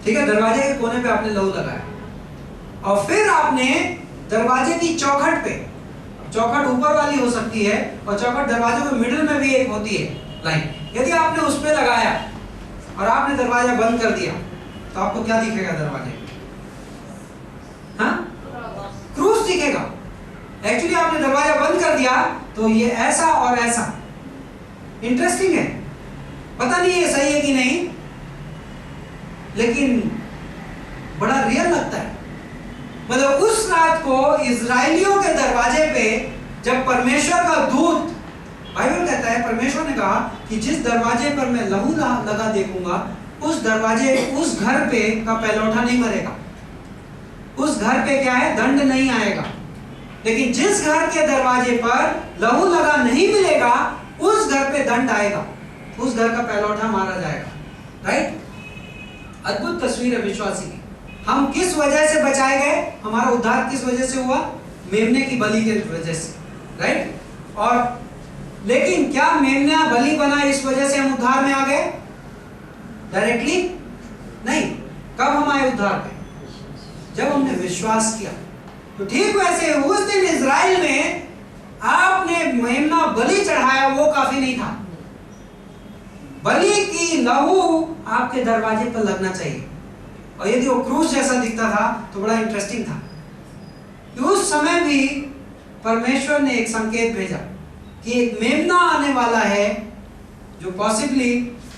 S1: ठीक है, दरवाजे के कोने पे आपने लहू लगाया, और फिर आपने दरवाजे की चौखट पे, चौखट ऊपर वाली हो सकती है और चौखट दरवाजे के मिडिल में भी एक होती है लाइन, यदि आपने उस पे लगाया और आपने दरवाजा बंद कर दिया तो आपको क्या दिखेगा दरवाजे में? हाँ, क्रूस दिखेगा। एक्चुअली आपने दरवाजा बंद कर दिया तो ये ऐसा और ऐसा। इंटरेस्टिंग है, पता नहीं ये सही है कि नहीं, लेकिन बड़ा रियल लगता है। मतलब उस रात को इजराइलियों के दरवाजे पे जब परमेश्वर का दूत, बाइबल कहता है परमेश्वर ने कहा कि जिस दरवाजे पर मैं लहू लगा देखूंगा उस दरवाजे, उस घर पे का पहलौठा नहीं मरेगा, उस घर पे क्या है, दंड नहीं आएगा। लेकिन जिस घर के दरवाजे पर लहू लगा नहीं मिलेगा उस घर पे दंड आएगा, उस घर का पहलौठा मारा जाएगा। राइट? अद्भुत तस्वीर है विश्वासी की। हम किस वजह से बचाए गए? हमारा उद्धार किस वजह से हुआ? मेमने की बलि के वजह से। राइट? और लेकिन क्या मेमना बलि बना इस वजह से हम उद्धार में आ गए? डायरेक्टली नहीं। कब हम आए उद्धार में? जब हमने विश्वास किया। तो ठीक वैसे उस दिन इजराइल में आपने मेमना बलि चढ़ाया, वो काफी नहीं था। बलि की लहू आपके दरवाजे पर लगना चाहिए। और यदि वो क्रूस जैसा दिखता था तो बड़ा इंटरेस्टिंग था कि उस समय भी परमेश्वर ने एक संकेत भेजा कि एक मेमना आने वाला है जो पॉसिबली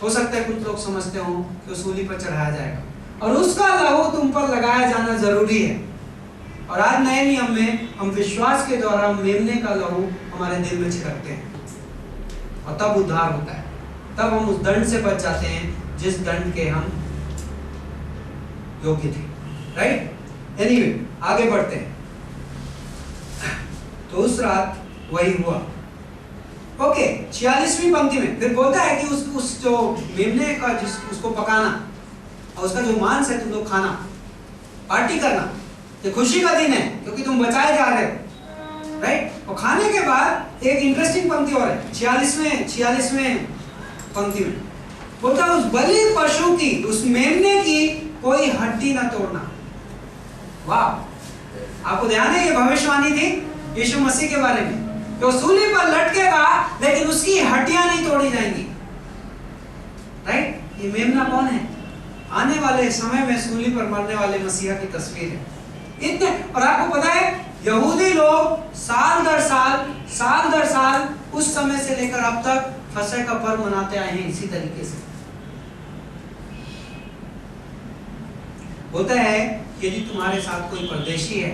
S1: हो सकता है कुछ लोग समझते हो कि उस सूली पर चढ़ाया जाएगा और उसका लहू तुम पर लगाया जाना जरूरी है। और आज नए नियम में हम विश्वास के द्वारा मेमने का लहू हमारे दिल में छिड़कते हैं और तब उद्धार होता है, तब हम उस दंड से बच जाते हैं जिस दंड के हम योग्य थे। राइट? एनीवे, आगे बढ़ते हैं। तो उस रात वही हुआ। 46वीं पंक्ति में फिर बोलता है कि उस जो मेमने का उसको पकाना और उसका जो मांस है तुम लोग खाना, पार्टी करना, ये खुशी का दिन है क्योंकि तुम बचाए जा रहे हो। राइट? और खाने के बाद एक इंटरेस्टिंग पंक्ति और है 46वें पंक्ति में बोलता है उस बलि पशु की, उस मेमने की कोई हड्डी ना तोड़ना। वाह! आपको ध्यान है ये भविष्यवाणी थी यीशु मसीह के बारे में, तो सूली पर लटकेगा लेकिन उसकी हड्डियां नहीं तोड़ी जाएंगी। राइट? ये मेमना कौन है? आने वाले समय में सूली पर मरने वाले मसीहा की तस्वीर है। इतने, और आपको पता है यहूदी लोग साल दर साल उस समय से लेकर अब तक फसह का पर्व मनाते आए हैं इसी तरीके से। होता है यदि तुम्हारे साथ कोई परदेशी है,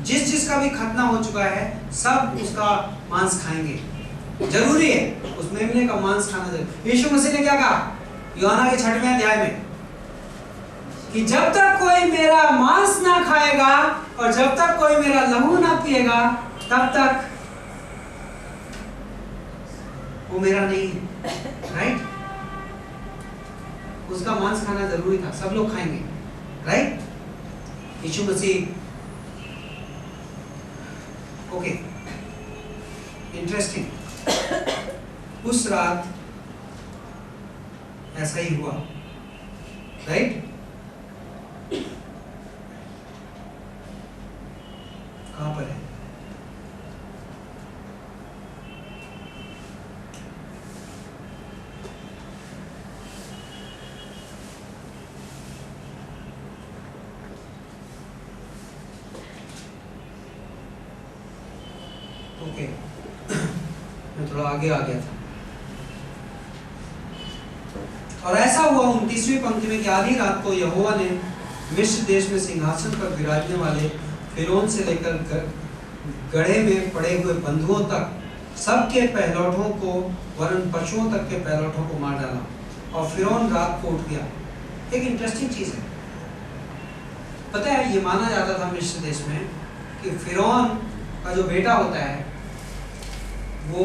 S1: जिसका भी खतना हो चुका है सब उसका मांस खाएंगे, जरूरी है उस मेमने का मांस खाना जरूरी। यीशु मसीह ने क्या कहा यूहन्ना के 6वें अध्याय में कि जब तक कोई मेरा मांस ना खाएगा और जब तक कोई मेरा लहू ना पिएगा तब तक वो मेरा नहीं है। राइट? उसका मांस खाना जरूरी था, सब लोग खाएंगे। राइट? यीशु मसीह इंटरेस्टिंग, उस रात ऐसा ही हुआ। राइट? कहां पर है? मैं थोड़ा आगे आ गया था। और ऐसा हुआ 29वीं पंक्ति में कि आधी रात को यहोवा ने मिस्र देश में सिंहासन पर विराजने वाले फिरौन से लेकर गड्ढे में पड़े हुए बंधुओं तक सबके पहलौठों को वरन पशुओं तक के पहलौठों को मार डाला और फिरौन रात को उठ गया। एक इंटरेस्टिंग चीज है, पता है ये माना जाता था मिस्र देश में कि फिरौन का जो बेटा होता है वो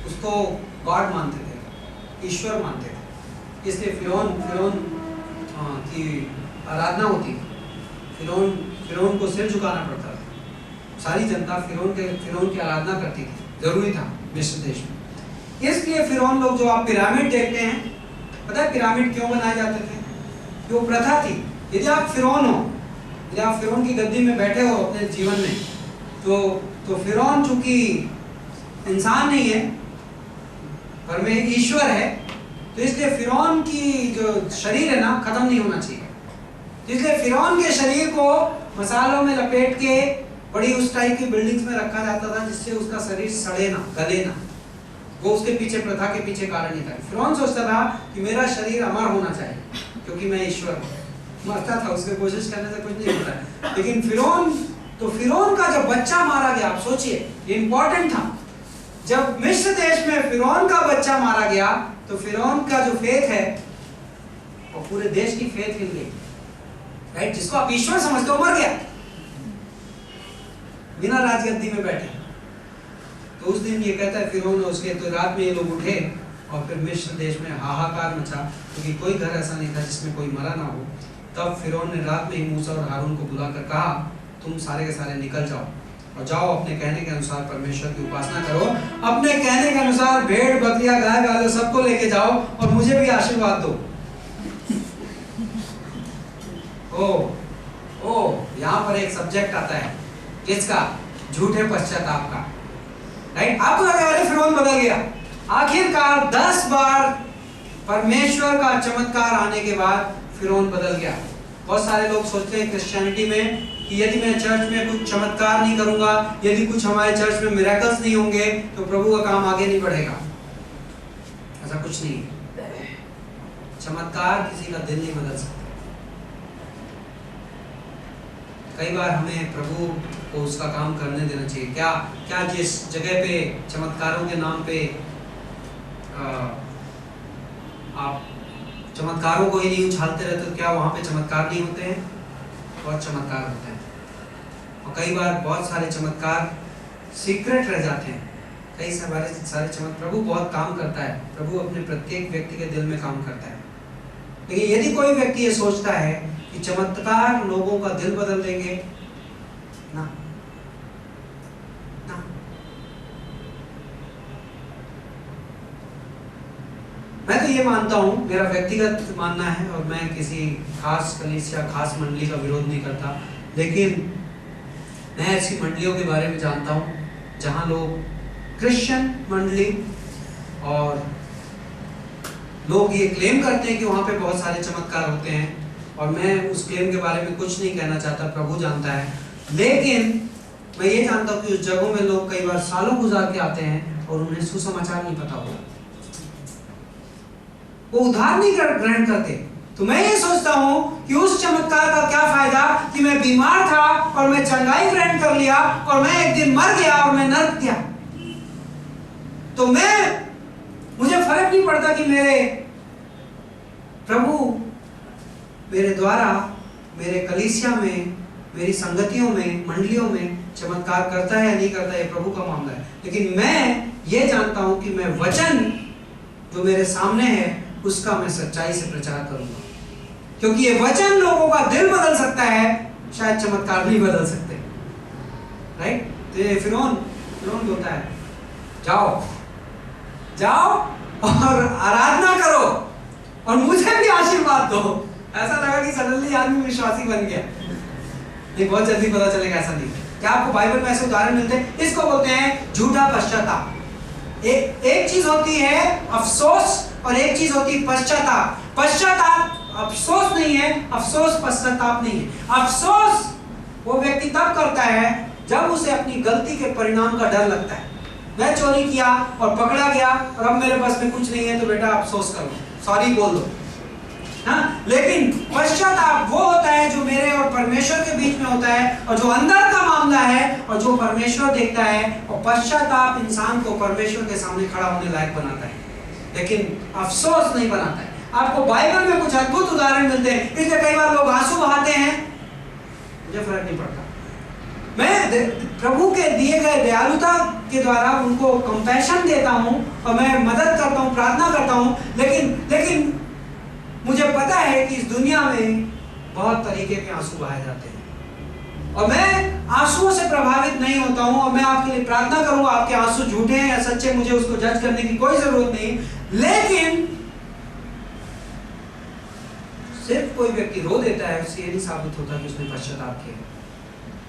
S1: उसको गॉड मानते थे, ईश्वर मानते थे, इसलिए फिरौन की आराधना होती थी, फिरौन को सिर झुकाना पड़ता था, सारी जनता फिरौन की आराधना करती थी, जरूरी था मिस्र देश में। इसलिए फिरौन लोग, जो आप पिरामिड देखते हैं, पता है पिरामिड क्यों बनाए जाते थे? वो प्रथा थी। यदि आप फिरौन हो, यदि आप फिरौन की गद्दी में बैठे हो अपने जीवन में, तो फिरौन चूंकि इंसान नहीं है पर में ईश्वर है, तो इसलिए फिरौन की जो शरीर है ना खत्म नहीं होना चाहिए। इसलिए फिरौन के शरीर को मसालों में लपेट के बड़ी उस टाइप की बिल्डिंग्स में रखा जाता था जिससे उसका शरीर सड़े ना, गले ना। वो उसके पीछे, प्रथा के पीछे कारण नहीं था। फिरौन सोचता था कि मेरा शरीर अमर होना चाहिए क्योंकि मैं ईश्वर हूँ। मरता था, उसके कोशिश करने से कुछ नहीं होता है। लेकिन फिरौन का जब बच्चा मारा गया, आप सोचिए ये इंपॉर्टेंट था, जब मिस्र देश में फिरौन का बच्चा मारा गया तो फिरौन का जो फेथ है वो पूरे देश की फेथ हिल गई, राइट? जिसको आप ईश्वर समझते हो मर गया बिना राजगद्दी में बैठे। तो उस दिन ये कहता है फिरौन उसके, तो रात में ये लोग उठे और फिर मिस्र देश में हाहाकार मचा क्योंकि कोई घर ऐसा नहीं था जिसमें कोई मरा ना हो। तब फिरौन ने रात में ही मूसा और हारून को बुलाकर कहा, तुम सारे के सारे निकल जाओ और जाओ अपने कहने के अनुसार परमेश्वर की उपासना करो, अपने कहने के अनुसार भेड़ बकरियां गाय बैल सबको लेके जाओ और मुझे भी आशीर्वाद दो। ओ यहाँ पर एक सब्जेक्ट आता है, किसका? झूठे पश्चाताप का, राइट? आपको लगा अरे फिरौन बदल गया। आखिरकार 10 बार परमेश्वर का चमत्कार आने के बाद फिरौन बदल गया। बहुत सारे लोग सोचते हैं क्रिश्चियनिटी में कि यदि मैं चर्च में कुछ चमत्कार नहीं करूंगा, यदि कुछ हमारे चर्च में मिरेकल्स नहीं होंगे तो प्रभु का काम आगे नहीं बढ़ेगा। ऐसा कुछ नहीं है। चमत्कार किसी का दिल नहीं बदल सकते। कई बार हमें प्रभु को उसका काम करने देना चाहिए। क्या जिस जगह पे चमत्कारों के नाम पे आप चमत्कारों को ही नहीं उछालते रहते, तो क्या वहां पे चमत्कार नहीं होते हैं? बहुत चमत्कार होते हैं। और कई बार बहुत सारे चमत्कार सीक्रेट रह जाते हैं। कई सारे चमत्कार, प्रभु बहुत काम करता है, प्रभु अपने प्रत्येक व्यक्ति के दिल में काम करता है। लेकिन यदि कोई व्यक्ति ये सोचता है कि चमत्कार लोगों का दिल बदल देंगे, ना। मैं तो ये मानता हूँ, मेरा व्यक्तिगत मानना है, और मैं किसी खास कलीसिया, खास मंडली का विरोध नहीं करता, लेकिन मैं ऐसी मंडलियों के बारे में जानता हूँ जहाँ लोग, क्रिश्चियन मंडली, और लोग ये क्लेम करते हैं कि वहाँ पे बहुत सारे चमत्कार होते हैं, और मैं उस क्लेम के बारे में कुछ नहीं कहना चाहता, प्रभु जानता है। लेकिन मैं ये जानता हूँ कि उस जगहों में लोग कई बार सालों गुजार के आते हैं और उन्हें सुसमाचार नहीं पता होगा, वो उधार नहीं ग्रहण करते। तो मैं ये सोचता हूँ कि उस चमत्कार का क्या फायदा कि मैं बीमार था और मैं चंगाई ग्रहण कर लिया और मैं एक दिन मर गया और मैं नर्क गया, तो मुझे फर्क नहीं पड़ता कि मेरे प्रभु मेरे द्वारा, मेरे कलीसिया में, मेरी संगतियों में, मंडलियों में चमत्कार करता है या नहीं करता है, ये प्रभु का मामला है। लेकिन मैं ये जानता हूं कि मैं वचन जो मेरे सामने है उसका मैं सच्चाई से प्रचार करूंगा, क्योंकि ये वचन लोगों का दिल बदल सकता है, शायद चमत्कार नहीं बदल सकते, राइट? तो ये फिरौन बोलता है, जाओ और आराधना करो और मुझे भी आशीर्वाद दो। ऐसा लगा कि सडनली आदमी विश्वासी बन गया, नहीं, बहुत जल्दी पता चलेगा ऐसा नहीं। क्या आपको बाइबल में ऐसे उदाहरण मिलते हैं? इसको बोलते हैं झूठा पश्चाताप। एक चीज होती है अफसोस और एक चीज होती है पश्चाताप। पश्चाताप अफसोस नहीं है, अफसोस पश्चाताप नहीं है। अफसोस वो व्यक्ति तब करता है जब उसे अपनी गलती के परिणाम का डर लगता है। मैं चोरी किया और पकड़ा गया और अब मेरे पास में कुछ नहीं है, तो बेटा अफसोस करो, सॉरी बोल दो। हाँ, लेकिन पश्चाताप वो होता है जो मेरे और परमेश्वर के बीच में होता है, और जो अंदर का मामला है और जो परमेश्वर देखता है। और पश्चाताप इंसान को परमेश्वर के सामने खड़ा होने लायक बनाता है, लेकिन अफसोस नहीं बनाता है। आपको बाइबल में कुछ अद्भुत उदाहरण मिलते हैं, इसलिए कई बार लोग आंसू बहाते हैं, मुझे फर्क नहीं पड़ता। मैं प्रभु के दिए गए दयालुता के द्वारा उनको कंपैशन देता हूं और मैं मदद करता हूं, प्रार्थना करता हूं, लेकिन मुझे पता है कि इस दुनिया में बहुत तरीके के आंसू बहाए जाते हैं और मैं आंसुओं से प्रभावित नहीं होता हूं। और मैं आपके लिए प्रार्थना करूंगा, आपके आंसू झूठे हैं या सच्चे, मुझे उसको जज करने की कोई जरूरत नहीं। लेकिन सिर्फ कोई व्यक्ति रो देता है, उससे ये नहीं साबित होता कि उसने पश्चाताप किया।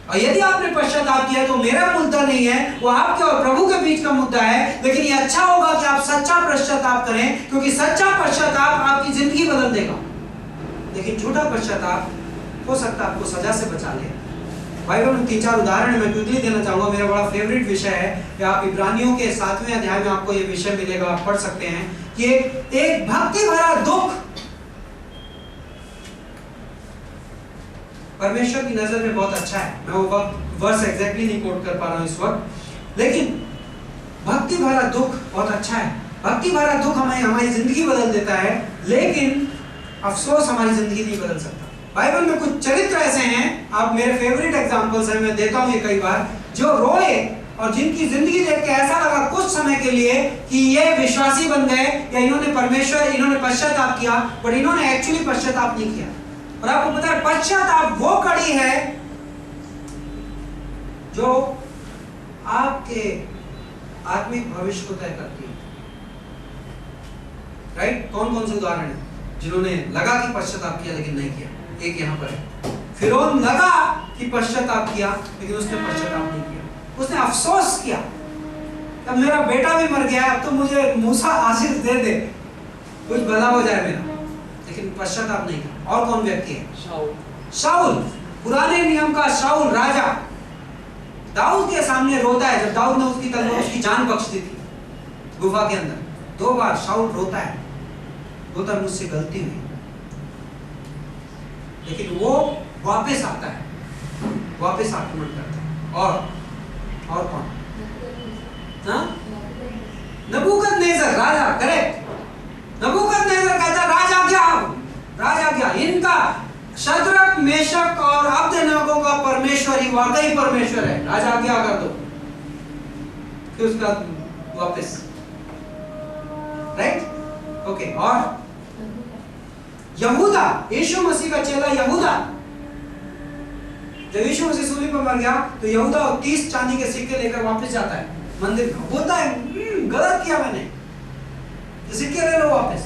S1: और यदि आपने पश्चाताप किया तो मेरा मुद्दा नहीं है, वो आपके और प्रभु के बीच का मुद्दा है। लेकिन ये अच्छा होगा कि आप सच्चा पश्चाताप करें, क्योंकि सच्चा पश्चाताप आपकी जिंदगी बदल देगा। लेकिन झूठा पश्चाताप हो सकता है आपको सजा से बचा ले। बाइबल में 3-4 उदाहरण मैं क्विकली देना चाहूंगा, मेरा बड़ा फेवरेट विषय है। या आप इब्रानियों के 7वें अध्याय में आपको ये विषय मिलेगा, आप पढ़ सकते हैं कि एक भक्ति भरा दुख परमेश्वर की नजर में बहुत अच्छा है। मैं वो वर्स एग्जैक्टली नहीं कोट कर पा रहा हूं इस वक्त, लेकिन भक्ति भरा दुख बहुत अच्छा है। भक्ति भरा दुख हमारी जिंदगी बदल देता है, लेकिन अफसोस हमारी जिंदगी नहीं बदल सकता। बाइबल में कुछ चरित्र ऐसे हैं, आप मेरे फेवरेट एग्जांपल्स हैं, मैं देता हूं ये कई बार, जो रोए और जिनकी जिंदगी देख के ऐसा लगा कुछ समय के लिए कि ये विश्वासी बन गए या इन्होंने पश्चाताप किया, बट इन्होंने एक्चुअली पश्चाताप नहीं किया। और आपको पता है पश्चाताप वो कड़ी है जो आपके आत्मिक भविष्य को तय करती है। राइट? कौन कौन से उदाहरण है जिन्होंने लगा कि पश्चाताप किया लेकिन नहीं किया? एक यहाँ पर है, फिरौन लगा कि पश्चाताप किया लेकिन उसने पश्चाताप नहीं किया। उसने अफसोस किया, अब मेरा बेटा भी मर गया, अब तो मुझे मूसा आशीष दे दे, कुछ भला हो जाए मेरा, लेकिन पश्चाताप नहीं किया। और कौन व्यक्ति है? शाऊल, पुराने नियम का शाऊल राजा, दाऊद के सामने रोता है। जब दाऊद ने उसकी जान बख्श दी थी गुफा के अंदर, 2 बार शाऊल रोता है, बोलता है मुझसे गलती हुई, लेकिन वो वापस आता है, वापस आक्रमण करता है। और कौन? नबूकदनेस्सर राजा, करेक्ट। नबूकदनेस्सर कहता है राजा क्या, इनका शद्रक, मेशक और अबेदनगो का परमेश्वर ही वाकई परमेश्वर है, राजा क्या कर दो। फिर उसका वापस, राइट? ओके। और यहूदा, यीशु मसीह का चेला यहूदा, जब यीशु मसीह सूली पर मर गया तो यहूदा 30 चांदी के सिक्के लेकर वापस जाता है मंदिर में, बोलता है गलत किया मैंने, सिक्के ले लो वापस।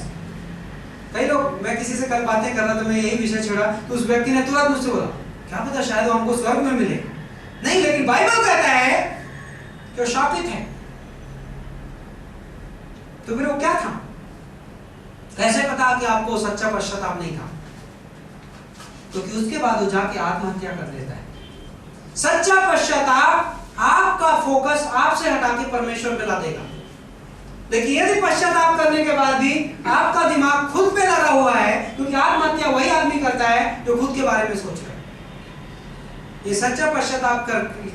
S1: कई लोग, मैं किसी से कल बातें कर रहा था, मैं यही विषय छेड़ा तो उस व्यक्ति ने तुरंत मुझसे बोला क्या पता शायद वो हमको स्वर्ग में मिले। नहीं, लेकिन बाइबल कहता है कि वो शापित है। तो फिर वो क्या था? कैसे पता कि आपको सच्चा पश्चाताप नहीं था? क्योंकि उसके बाद वो जाके आत्महत्या कर लेता है। सच्चा पश्चाताप आपका फोकस आपसे हटा के परमेश्वर पे ला देगा। लेकिन यदि पश्चाताप करने के बाद भी आपका दिमाग खुद पे लगा हुआ है, क्योंकि आत्महत्या वही आदमी करता है जो खुद के बारे में सोच रहा है। ये सच्चा पश्चाताप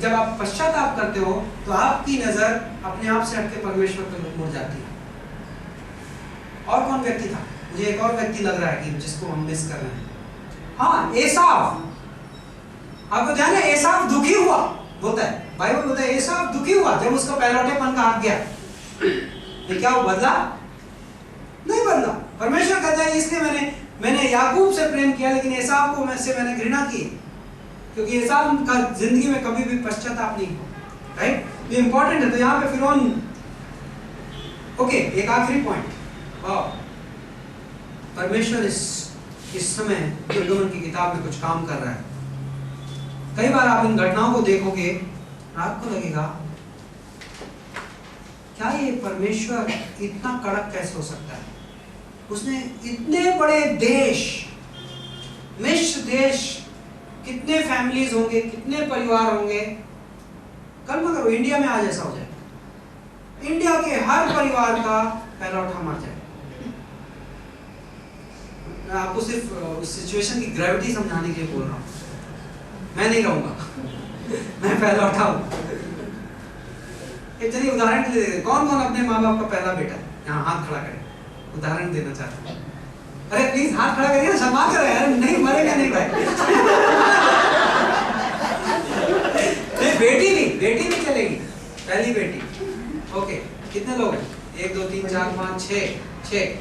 S1: जब आप पश्चाताप करते हो तो आपकी नजर अपने आप से हटके परमेश्वर पे मुड़ जाती है। और कौन व्यक्ति था? मुझे एक और व्यक्ति लग रहा है कि जिसको हम मिस कर रहे हैं। हाँ, एसाव। आपको ध्यान है, एसाव दुखी हुआ बोलता है, बाइबल बोलता है एसाव दुखी हुआ जब उसका पहलौठेपन का हाथ गया। क्या वो बदला? नहीं बदला। परमेश्वर कहता है इसलिए मैंने याकूब से प्रेम किया लेकिन एसाव को मैंने घृणा की, क्योंकि एसाव का जिंदगी में कभी भी पश्चाताप नहीं हुआ। राइट? ये इंपॉर्टेंट है। तो यहाँ पे फिरौन, ओके, एक आखिरी पॉइंट। परमेश्वर इस समय निर्गमन की किताब में कुछ काम कर रहा है। कई बार आप इन घटनाओं को देखोगे, आपको लगेगा क्या ये परमेश्वर इतना कड़क कैसे हो सकता है? उसने इतने बड़े देश, मिस्र देश, कितने फैमिलीज होंगे, कितने परिवार होंगे। कल्पना करो इंडिया में आज ऐसा हो जाए, इंडिया के हर परिवार का पहलौठा मर जाए। मैं आपको सिर्फ उस सिचुएशन की ग्रेविटी समझाने के लिए बोल रहा हूँ, मैं नहीं रहूंगा मैं पहला उठाऊं। एक चलिए उदाहरण के लिए देखते, कौन कौन अपने माँ बाप का पहला बेटा है? यहाँ हाथ खड़ा करें, उदाहरण देना चाहता हूँ। अरे प्लीज हाथ खड़ा करिए ना, सम्मान करें यार, नहीं मरेगा नहीं भाई नहीं, बेटी भी चलेगी, पहली बेटी। ओके, कितने लोग हैं? 1 2 3 4 5 6।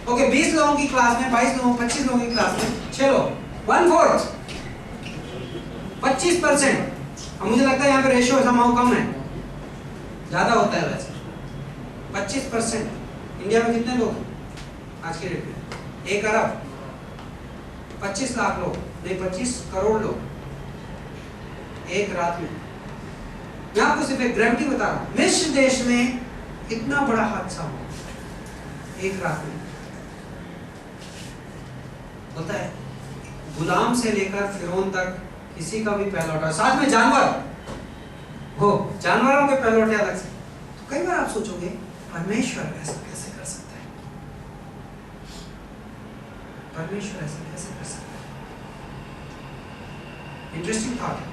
S1: ओके, 20 लोगों की क्लास में, 22 लोगों 25 लोगों की क्लास में 6 लोग, 1/4 25%। अब मुझे लगता है यहाँ पे रेशियो समाओ कम है, ज्यादा होता है वैसे 25%। इंडिया में कितने लोग आज के डेट में? 1 अरब 25 लाख लोग, नहीं 25 करोड़ लोग एक रात में। मैं आपको सिर्फ एक ग्रेविटी बता रहा हूं, मिस्र देश में इतना बड़ा हादसा हुआ एक रात में। होता है, गुलाम से लेकर फिरौन तक किसी का भी पहला उठा, साथ में जानवर हो, जानवरों के पहले उठे अलग से। तो कई बार आप सोचोगे परमेश्वर ऐसा कैसे कर सकता है? परमेश्वर ऐसा कैसे कर सकता है? इंटरेस्टिंग थॉट है,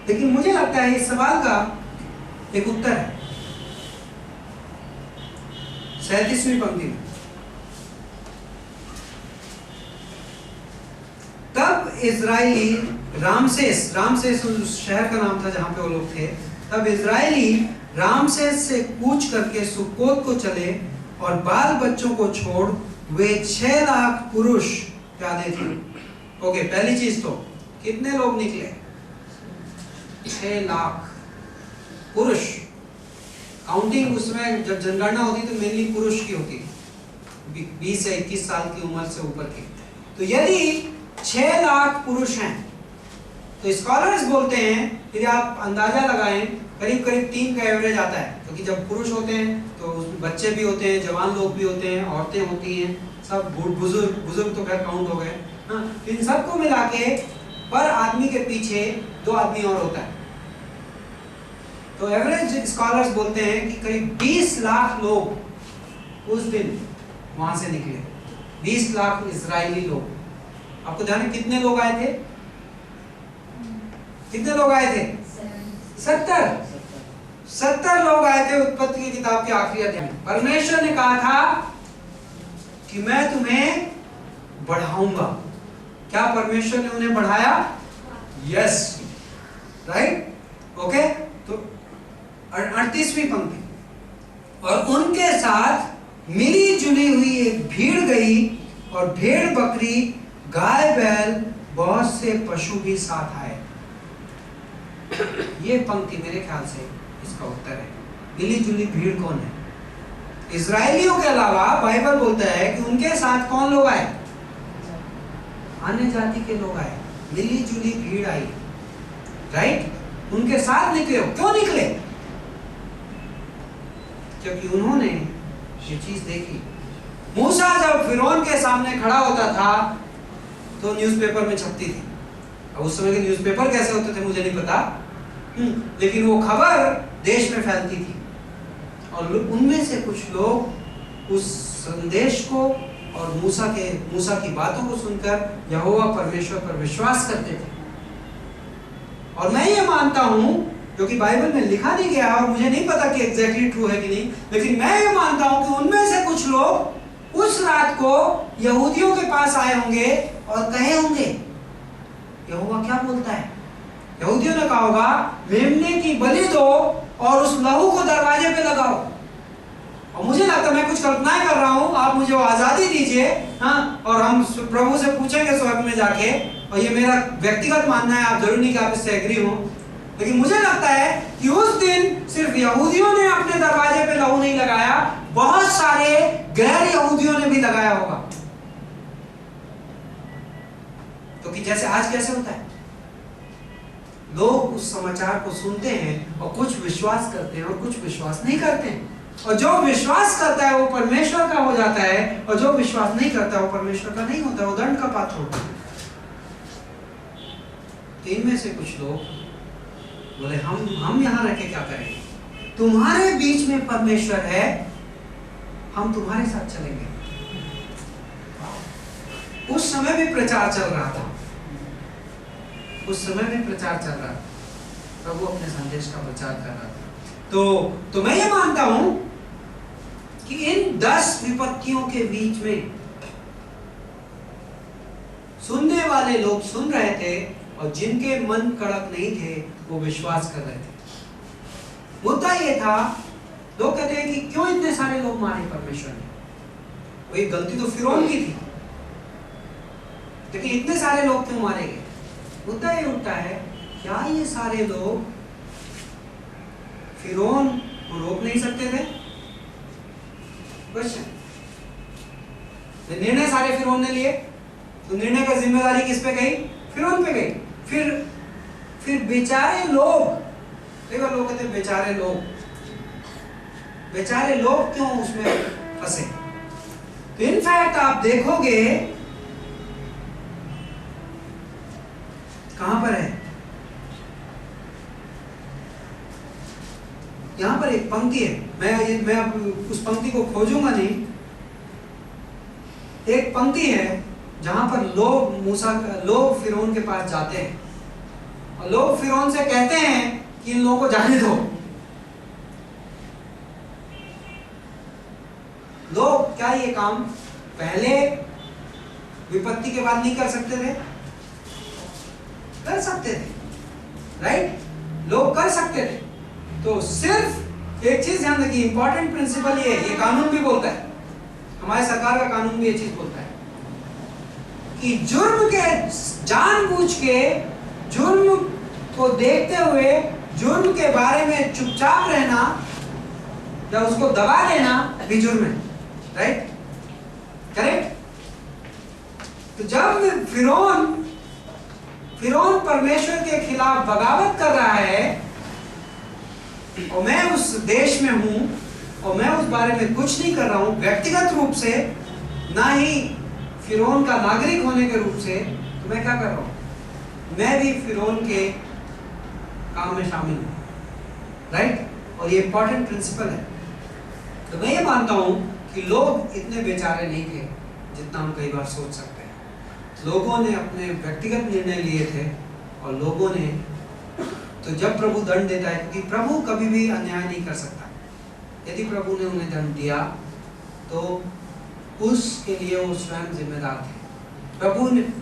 S1: लेकिन मुझे लगता है इस सवाल का एक उत्तर है 37वीं पंक्ति में। तब इजरायली रामसेस उस शहर का नाम था जहां पे वो लोग थे, तब इजरायली रामसेस से कूच करके सुक्कोत को चले और बाल बच्चों को छोड़ वे 6 लाख पुरुष प्यादे थे। ओके, पहली चीज तो कितने लोग निकले? 6 लाख पुरुष। काउंटिंग उसमें जब जनगणना होती तो मेनली पुरुष की होती, 20 से 21 साल की उम्र से ऊपर की। तो यदि 6 लाख पुरुष हैं तो स्कॉलर्स बोलते हैं, यदि आप अंदाजा लगाएं, करीब करीब 3 का एवरेज आता है, क्योंकि जब पुरुष होते हैं तो उसमें बच्चे भी होते हैं, जवान लोग भी होते हैं, औरतें होती हैं, सब बुजुर्ग तो खैर काउंट हो गए। हाँ, इन सबको मिला के पर आदमी के पीछे 2 आदमी और होता है। तो एवरेज स्कॉलर्स बोलते हैं कि करीब 20 लाख लोग उस दिन वहां से निकले, 20 लाख इजरायली लोग। आपको ध्यान है कितने लोग आए थे? कितने लोग आए थे? 70 लोग आए थे उत्पत्ति की किताब के आखिरी अध्याय में। परमेश्वर ने कहा था कि मैं तुम्हें बढ़ाऊंगा। क्या परमेश्वर ने उन्हें बढ़ाया? Yes, right. ओके, तो 38वीं पंक्ति, और उनके साथ मिली जुली हुई एक भीड़ गई और भेड़ बकरी गाय बैल बहुत से पशु भी साथ आए। ये पंक्ति मेरे ख्याल से इसका उत्तर है। मिली जुली भीड़ कौन है? इजरायलियों के अलावा बाइबल बोलता है कि उनके साथ कौन लोग आए? अन्य जाति के लोग आए, मिली जुली भीड़ आई, राइट। उनके साथ निकले। क्यों निकले? क्योंकि उन्होंने ये चीज देखी। मूसा जब फिरौन के सामने खड़ा होता था तो न्यूज़पेपर में छपती थी। अब उस समय के न्यूज़पेपर कैसे होते थे मुझे नहीं पता, लेकिन वो खबर देश में फैलती थी और उनमें से कुछ लोग उस संदेश को और मूसा की बातों को सुनकर यहोवा परमेश्वर पर विश्वास करते थे। और मैं ये मानता हूं, क्योंकि बाइबल में लिखा नहीं गया और मुझे नहीं पता कि एग्जैक्टली ट्रू है कि नहीं, लेकिन मैं ये मानता हूं कि उनमें से कुछ लोग उस रात को यहूदियों के पास आए होंगे और कहे होंगे यहोवा क्या बोलता है। यहूदियों ने कहा होगा मेमने की बलि दो और उस लहू को दरवाजे पे लगाओ। और मुझे लगता है मैं कुछ कल्पनाएं कर रहा हूं, आप मुझे वो आजादी दीजिए, हाँ, और हम प्रभु से पूछेंगे स्वर्ग में जाके। और ये मेरा व्यक्तिगत मानना है, आप जरूर नहीं कि आप इससे एग्री हो, लेकिन मुझे लगता है कि उस दिन सिर्फ यहूदियों ने अपने दरवाजे पे लहू नहीं लगाया, बहुत सारे गैर यहूदियों ने भी लगाया होगा। तो कि जैसे आज कैसे होता है, लोग उस समाचार को सुनते हैं और कुछ विश्वास करते हैं और कुछ विश्वास नहीं करते हैं। और जो विश्वास करता है वो परमेश्वर का हो जाता है और जो विश्वास नहीं करता वो परमेश्वर का नहीं होता, वो दंड का पात्र होता है। तो इनमें से कुछ लोग बोले हम यहां रह के क्या करेंगे, तुम्हारे बीच में परमेश्वर है, हम तुम्हारे साथ चलेंगे। उस समय भी प्रचार चल रहा था, उस समय भी प्रचार चल रहा था, प्रभु अपने संदेश का प्रचार कर रहा था। तो मैं ये मानता हूं कि इन 10 विपत्तियों के बीच में सुनने वाले लोग सुन रहे थे और जिनके मन कड़क नहीं थे वो विश्वास कर रहे थे। मुद्दा ये था, लोग कहते हैं कि क्यों इतने सारे लोग मारे परमेश्वर ने, वही गलती तो फिरौन की थी, लेकिन इतने सारे लोग क्यों मारे गए? मुद्दा ये उठता है, क्या ये सारे लोग फिरौन को रोक नहीं सकते थे? क्वेश्चन। निर्णय सारे फिरौन ने लिए, तो निर्णय का जिम्मेदारी किस पे गई? फिरौन पे गई। फिर बेचारे लोग, देखो लोग कहते हैं बेचारे लोग क्यों उसमें फंसे? तो इनफैक्ट आप देखोगे कहां पर है, यहां पर एक पंक्ति है, मैं अब उस पंक्ति को खोजूंगा नहीं। एक पंक्ति है जहां पर लोग फिरौन के पास जाते हैं और लोग फिरौन से कहते हैं कि इन लोगों को जाने दो। लोग क्या ये काम पहले विपत्ति के बाद नहीं कर सकते थे? कर सकते थे, राइट? लोग कर सकते थे। तो सिर्फ एक चीज ध्यान रखिए, इंपॉर्टेंट प्रिंसिपल ये कानून भी बोलता है, हमारे सरकार का कानून भी ये चीज बोलता है कि जुर्म के जानबूझ के जुर्म को देखते हुए जुर्म के बारे में चुपचाप रहना या उसको दबा देना भी जुर्म है, राइट? करेक्ट? तो जब फिरौन परमेश्वर के खिलाफ बगावत कर रहा है और मैं उस देश में हूं और मैं उस बारे में कुछ नहीं कर रहा हूं व्यक्तिगत रूप से, ना ही फिरौन का नागरिक होने के रूप से, तो मैं क्या कर रहा हूं? मैं भी फिरौन के काम में शामिल हूं, राइट? और ये इंपॉर्टेंट प्रिंसिपल है। तो मैं ये मानता हूं कि लोग इतने बेचारे नहीं थे जितना हम कई बार सोच सकते हैं। लोगों ने अपने व्यक्तिगत निर्णय लिए थे और लोगों ने, तो जब प्रभु दंड देता है, क्योंकि प्रभु कभी भी अन्याय नहीं कर सकता, यदि प्रभु ने उन्हें दंड दिया तो उसके लिए वो स्वयं जिम्मेदार थे।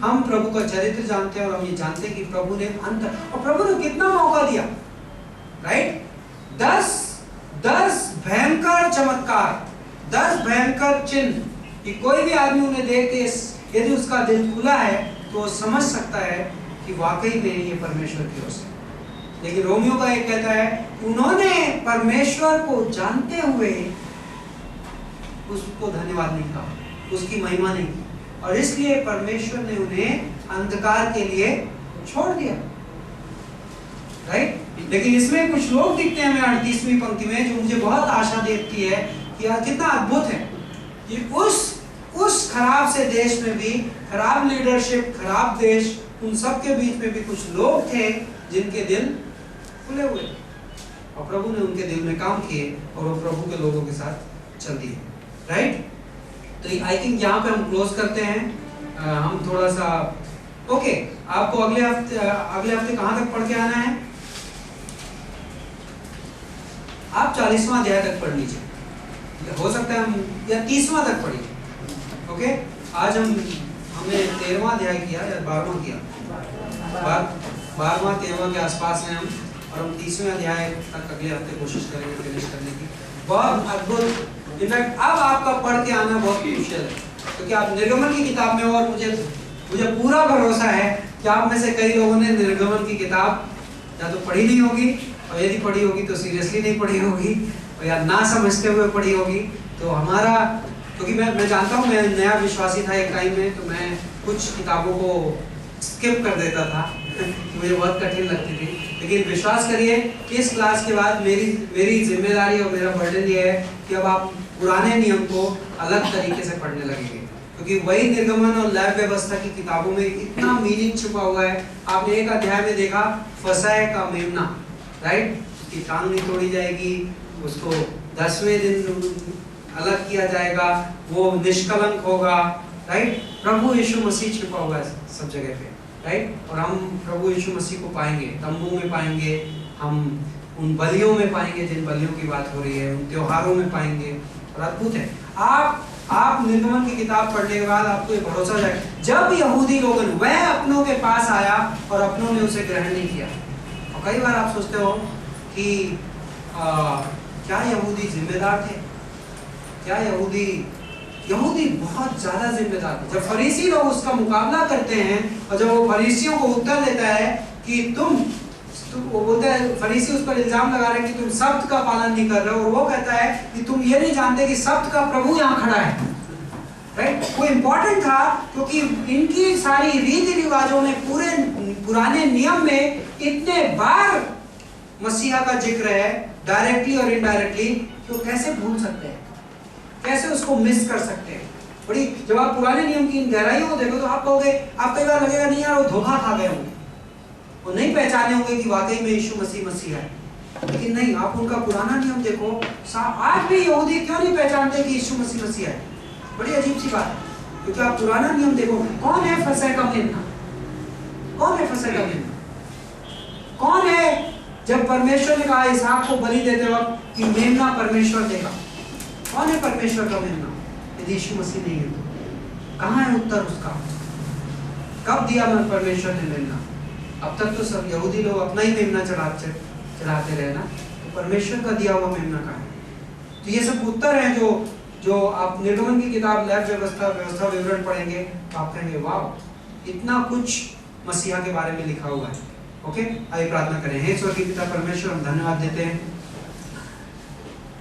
S1: हम प्रभु का चरित्र जानते हैं और हम ये जानते हैं कि प्रभु ने और प्रभु ने कितना मौका दिया, राइट? 10 भयंकर चमत्कार, 10 भयंकर चिन्ह कि कोई भी आदमी उन्हें देख के यदि उसका दिल खुला है तो वो समझ सकता है कि वाकई में ये परमेश्वर की ओर से। लेकिन रोमियो का एक कहता है, उन्होंने परमेश्वर को जानते हुए उसको धन्यवाद नहीं कहा, उसकी महिमा नहीं की, और इसलिए परमेश्वर ने उन्हें अंधकार के लिए छोड़ दिया, राइट? लेकिन इसमें कुछ लोग दिखते हैं हमें 38वीं पंक्ति में, जो मुझे बहुत आशा देती है कि यार कितना अद्भुत है कि उस खराब से देश में भी, खराब लीडरशिप, खराब देश, उन सब के बीच में भी कुछ लोग थे जिनके दिल खुले हुए और प्रभु ने उनके दिल में काम किए और वो प्रभु के लोगों के साथ चल दिए, राइट? तो आई थिंक यहाँ पे हम क्लोज करते हैं। हम थोड़ा सा ओके, आपको अगले हफ्ते कहाँ तक पढ़ के आना है? आप 40वां अध्याय तक पढ़ लीजिए, हो सकता है हम या 30वां तक पढ़िए। ओके, आज हमने 13वां अध्याय किया या 12वां किया, 12वां 13वां के आसपास हैं हम, और हम 30वें अध्याय तक अगले हफ्ते कोशिश करेंगे फिनिश करने की। बहुत अद्भुत, इनफैक्ट अब आपका पढ़ के आना बहुत क्रूशियल है, क्योंकि आप निर्गमन की किताब में, और मुझे पूरा भरोसा है कि आप में से कई लोगों ने निर्गमन की किताब या तो पढ़ी नहीं होगी, और यदि पढ़ी होगी तो सीरियसली नहीं पढ़ी होगी, और या ना समझते हुए पढ़ी होगी। तो हमारा, क्योंकि मैं जानता हूँ, मैं नया विश्वासी था एक टाइम में, तो मैं कुछ किताबों को स्किप कर देता था मुझे बहुत कठिन लगती थी। लेकिन विश्वास करिए कि इस क्लास के बाद मेरी जिम्मेदारी और मेरा बर्डन ये है कि अब आप पुराने नियम को अलग तरीके से पढ़ने लगेंगे, क्योंकि वही निर्गमन और लैव व्यवस्था की किताबों में इतना मीनिंग छुपा हुआ है। आपने एक अध्याय में देखा फसाए का मेमना, राइट? कि टांग नहीं तोड़ी जाएगी, उसको 10वें दिन अलग किया जाएगा, वो निष्कलंक होगा, राइट? प्रभु यीशु मसीह छिपा हुआ है सब जगह पे, राइट? और हम प्रभु यीशु मसीह को पाएंगे, तंबू में पाएंगे, हम उन बलियों में पाएंगे जिन बलियों की बात हो रही है, उन त्योहारों में पाएंगे। और अद्भुत है, आप निर्गमन की किताब पढ़ने के बाद आपको ये भरोसा जाए, जब यहूदी लोगों ने, वह अपनों के पास आया और अपनों ने उसे ग्रहण नहीं किया। और कई बार आप सोचते हो कि क्या यहूदी जिम्मेदार थे? क्या यहूदी बहुत ज्यादा जिम्मेदार थे। जब फरीसी लोग उसका मुकाबला करते हैं और जब वो फरीसियों को उत्तर देता है कि वो बोलता है, फरीसी उस पर इल्जाम लगा रहे हैं कि तुम सब्त का पालन नहीं कर रहे हो, और वो कहता है कि तुम ये नहीं जानते कि सब्त का प्रभु यहाँ खड़ा है, राइट? वो इंपॉर्टेंट था क्योंकि इनकी सारी रीति रिवाजों में, पूरे पुराने नियम में इतने बार मसीहा का जिक्र है, डायरेक्टली और इनडायरेक्टली, तो कैसे भूल सकते हैं, कैसे उसको मिस कर सकते हैं? बड़ी, जब आप पुराने नियम की इन गहराइयों को देखो तो आप कहोगे, आप कई बार लगेगा नहीं यार वो धोखा खा गए होंगे, वो नहीं पहचाने होंगे कि वाकई में यीशु मसीह है। लेकिन नहीं, आप उनका पुराना नियम देखो, आज भी यहूदी क्यों नहीं पहचानते कि यीशु मसीह है? बड़ी अजीब सी बात है, क्योंकि आप पुराना नियम देखो, कौन है फसह का मेमना? कौन है फसह का मेमना? कौन है जब परमेश्वर ने कहा इसहाक को बलि देते वक्त कि मेमना परमेश्वर देगा? कौन है परमेश्वर का मेमना? यदि यीशु मसीह नहीं है तो कहाँ है उत्तर उसका? कब दिया मैं परमेश्वर ने मेमना? अब तक तो सब यहूदी लोग अपना ही मेमना चढ़ाते रहे ना, तो परमेश्वर का दिया हुआ मेमना कहाँ है? तो ये सब उत्तर हैं जो आप निर्गमन की किताब लैब व्यवस्था विवरण पढ़ेंगे तो आप कहेंगे वाह, इतना कुछ मसीहा के बारे में लिखा हुआ है। ओके, आइए प्रार्थना करें। हे स्वर्गीय पिता परमेश्वर, हम धन्यवाद देते हैं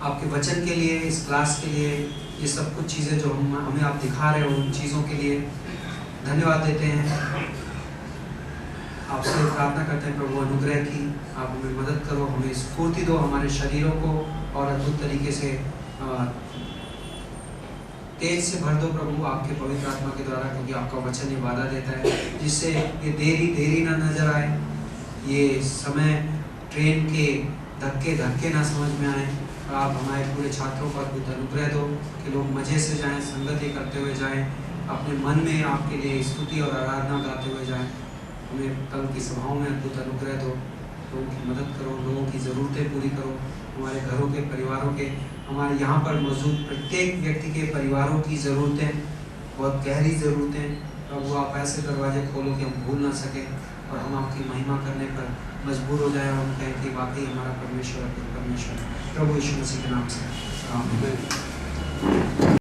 S1: आपके वचन के लिए, इस क्लास के लिए, ये सब कुछ चीज़ें जो हमें आप दिखा रहे हो, उन चीज़ों के लिए धन्यवाद देते हैं। आपसे प्रार्थना करते हैं प्रभु अनुग्रह की, आप हमें मदद करो, हमें स्फूर्ति दो हमारे शरीरों को, और अद्भुत तरीके से तेज से भर दो प्रभु आपके पवित्र आत्मा के द्वारा, क्योंकि आपका वचन ये वादा देता है, जिससे ये देरी ना नजर आए, ये समय ट्रेन के धक्के ना समझ में आए, और आप हमारे पूरे छात्रों पर अद्भुत अनुग्रह दो कि लोग मज़े से जाएं, संगति करते हुए जाएं, अपने मन में आपके लिए स्तुति और आराधना गाते हुए जाएं। हमें कल की सभाओं में अद्भुत अनुग्रह दो, लोगों की मदद करो, लोगों की ज़रूरतें पूरी करो, हमारे घरों के, परिवारों के, हमारे यहाँ पर मौजूद प्रत्येक व्यक्ति के परिवारों की ज़रूरतें, बहुत गहरी ज़रूरतें, प्रभु आप ऐसे दरवाजे खोलो कि हम भूल ना सकें और हम आपकी महिमा करने पर मजबूर हो जाए, और हम कहें कि वाकई हमारा परमेश्वर प्रभु यीशु मसीह के नाम से आमीन।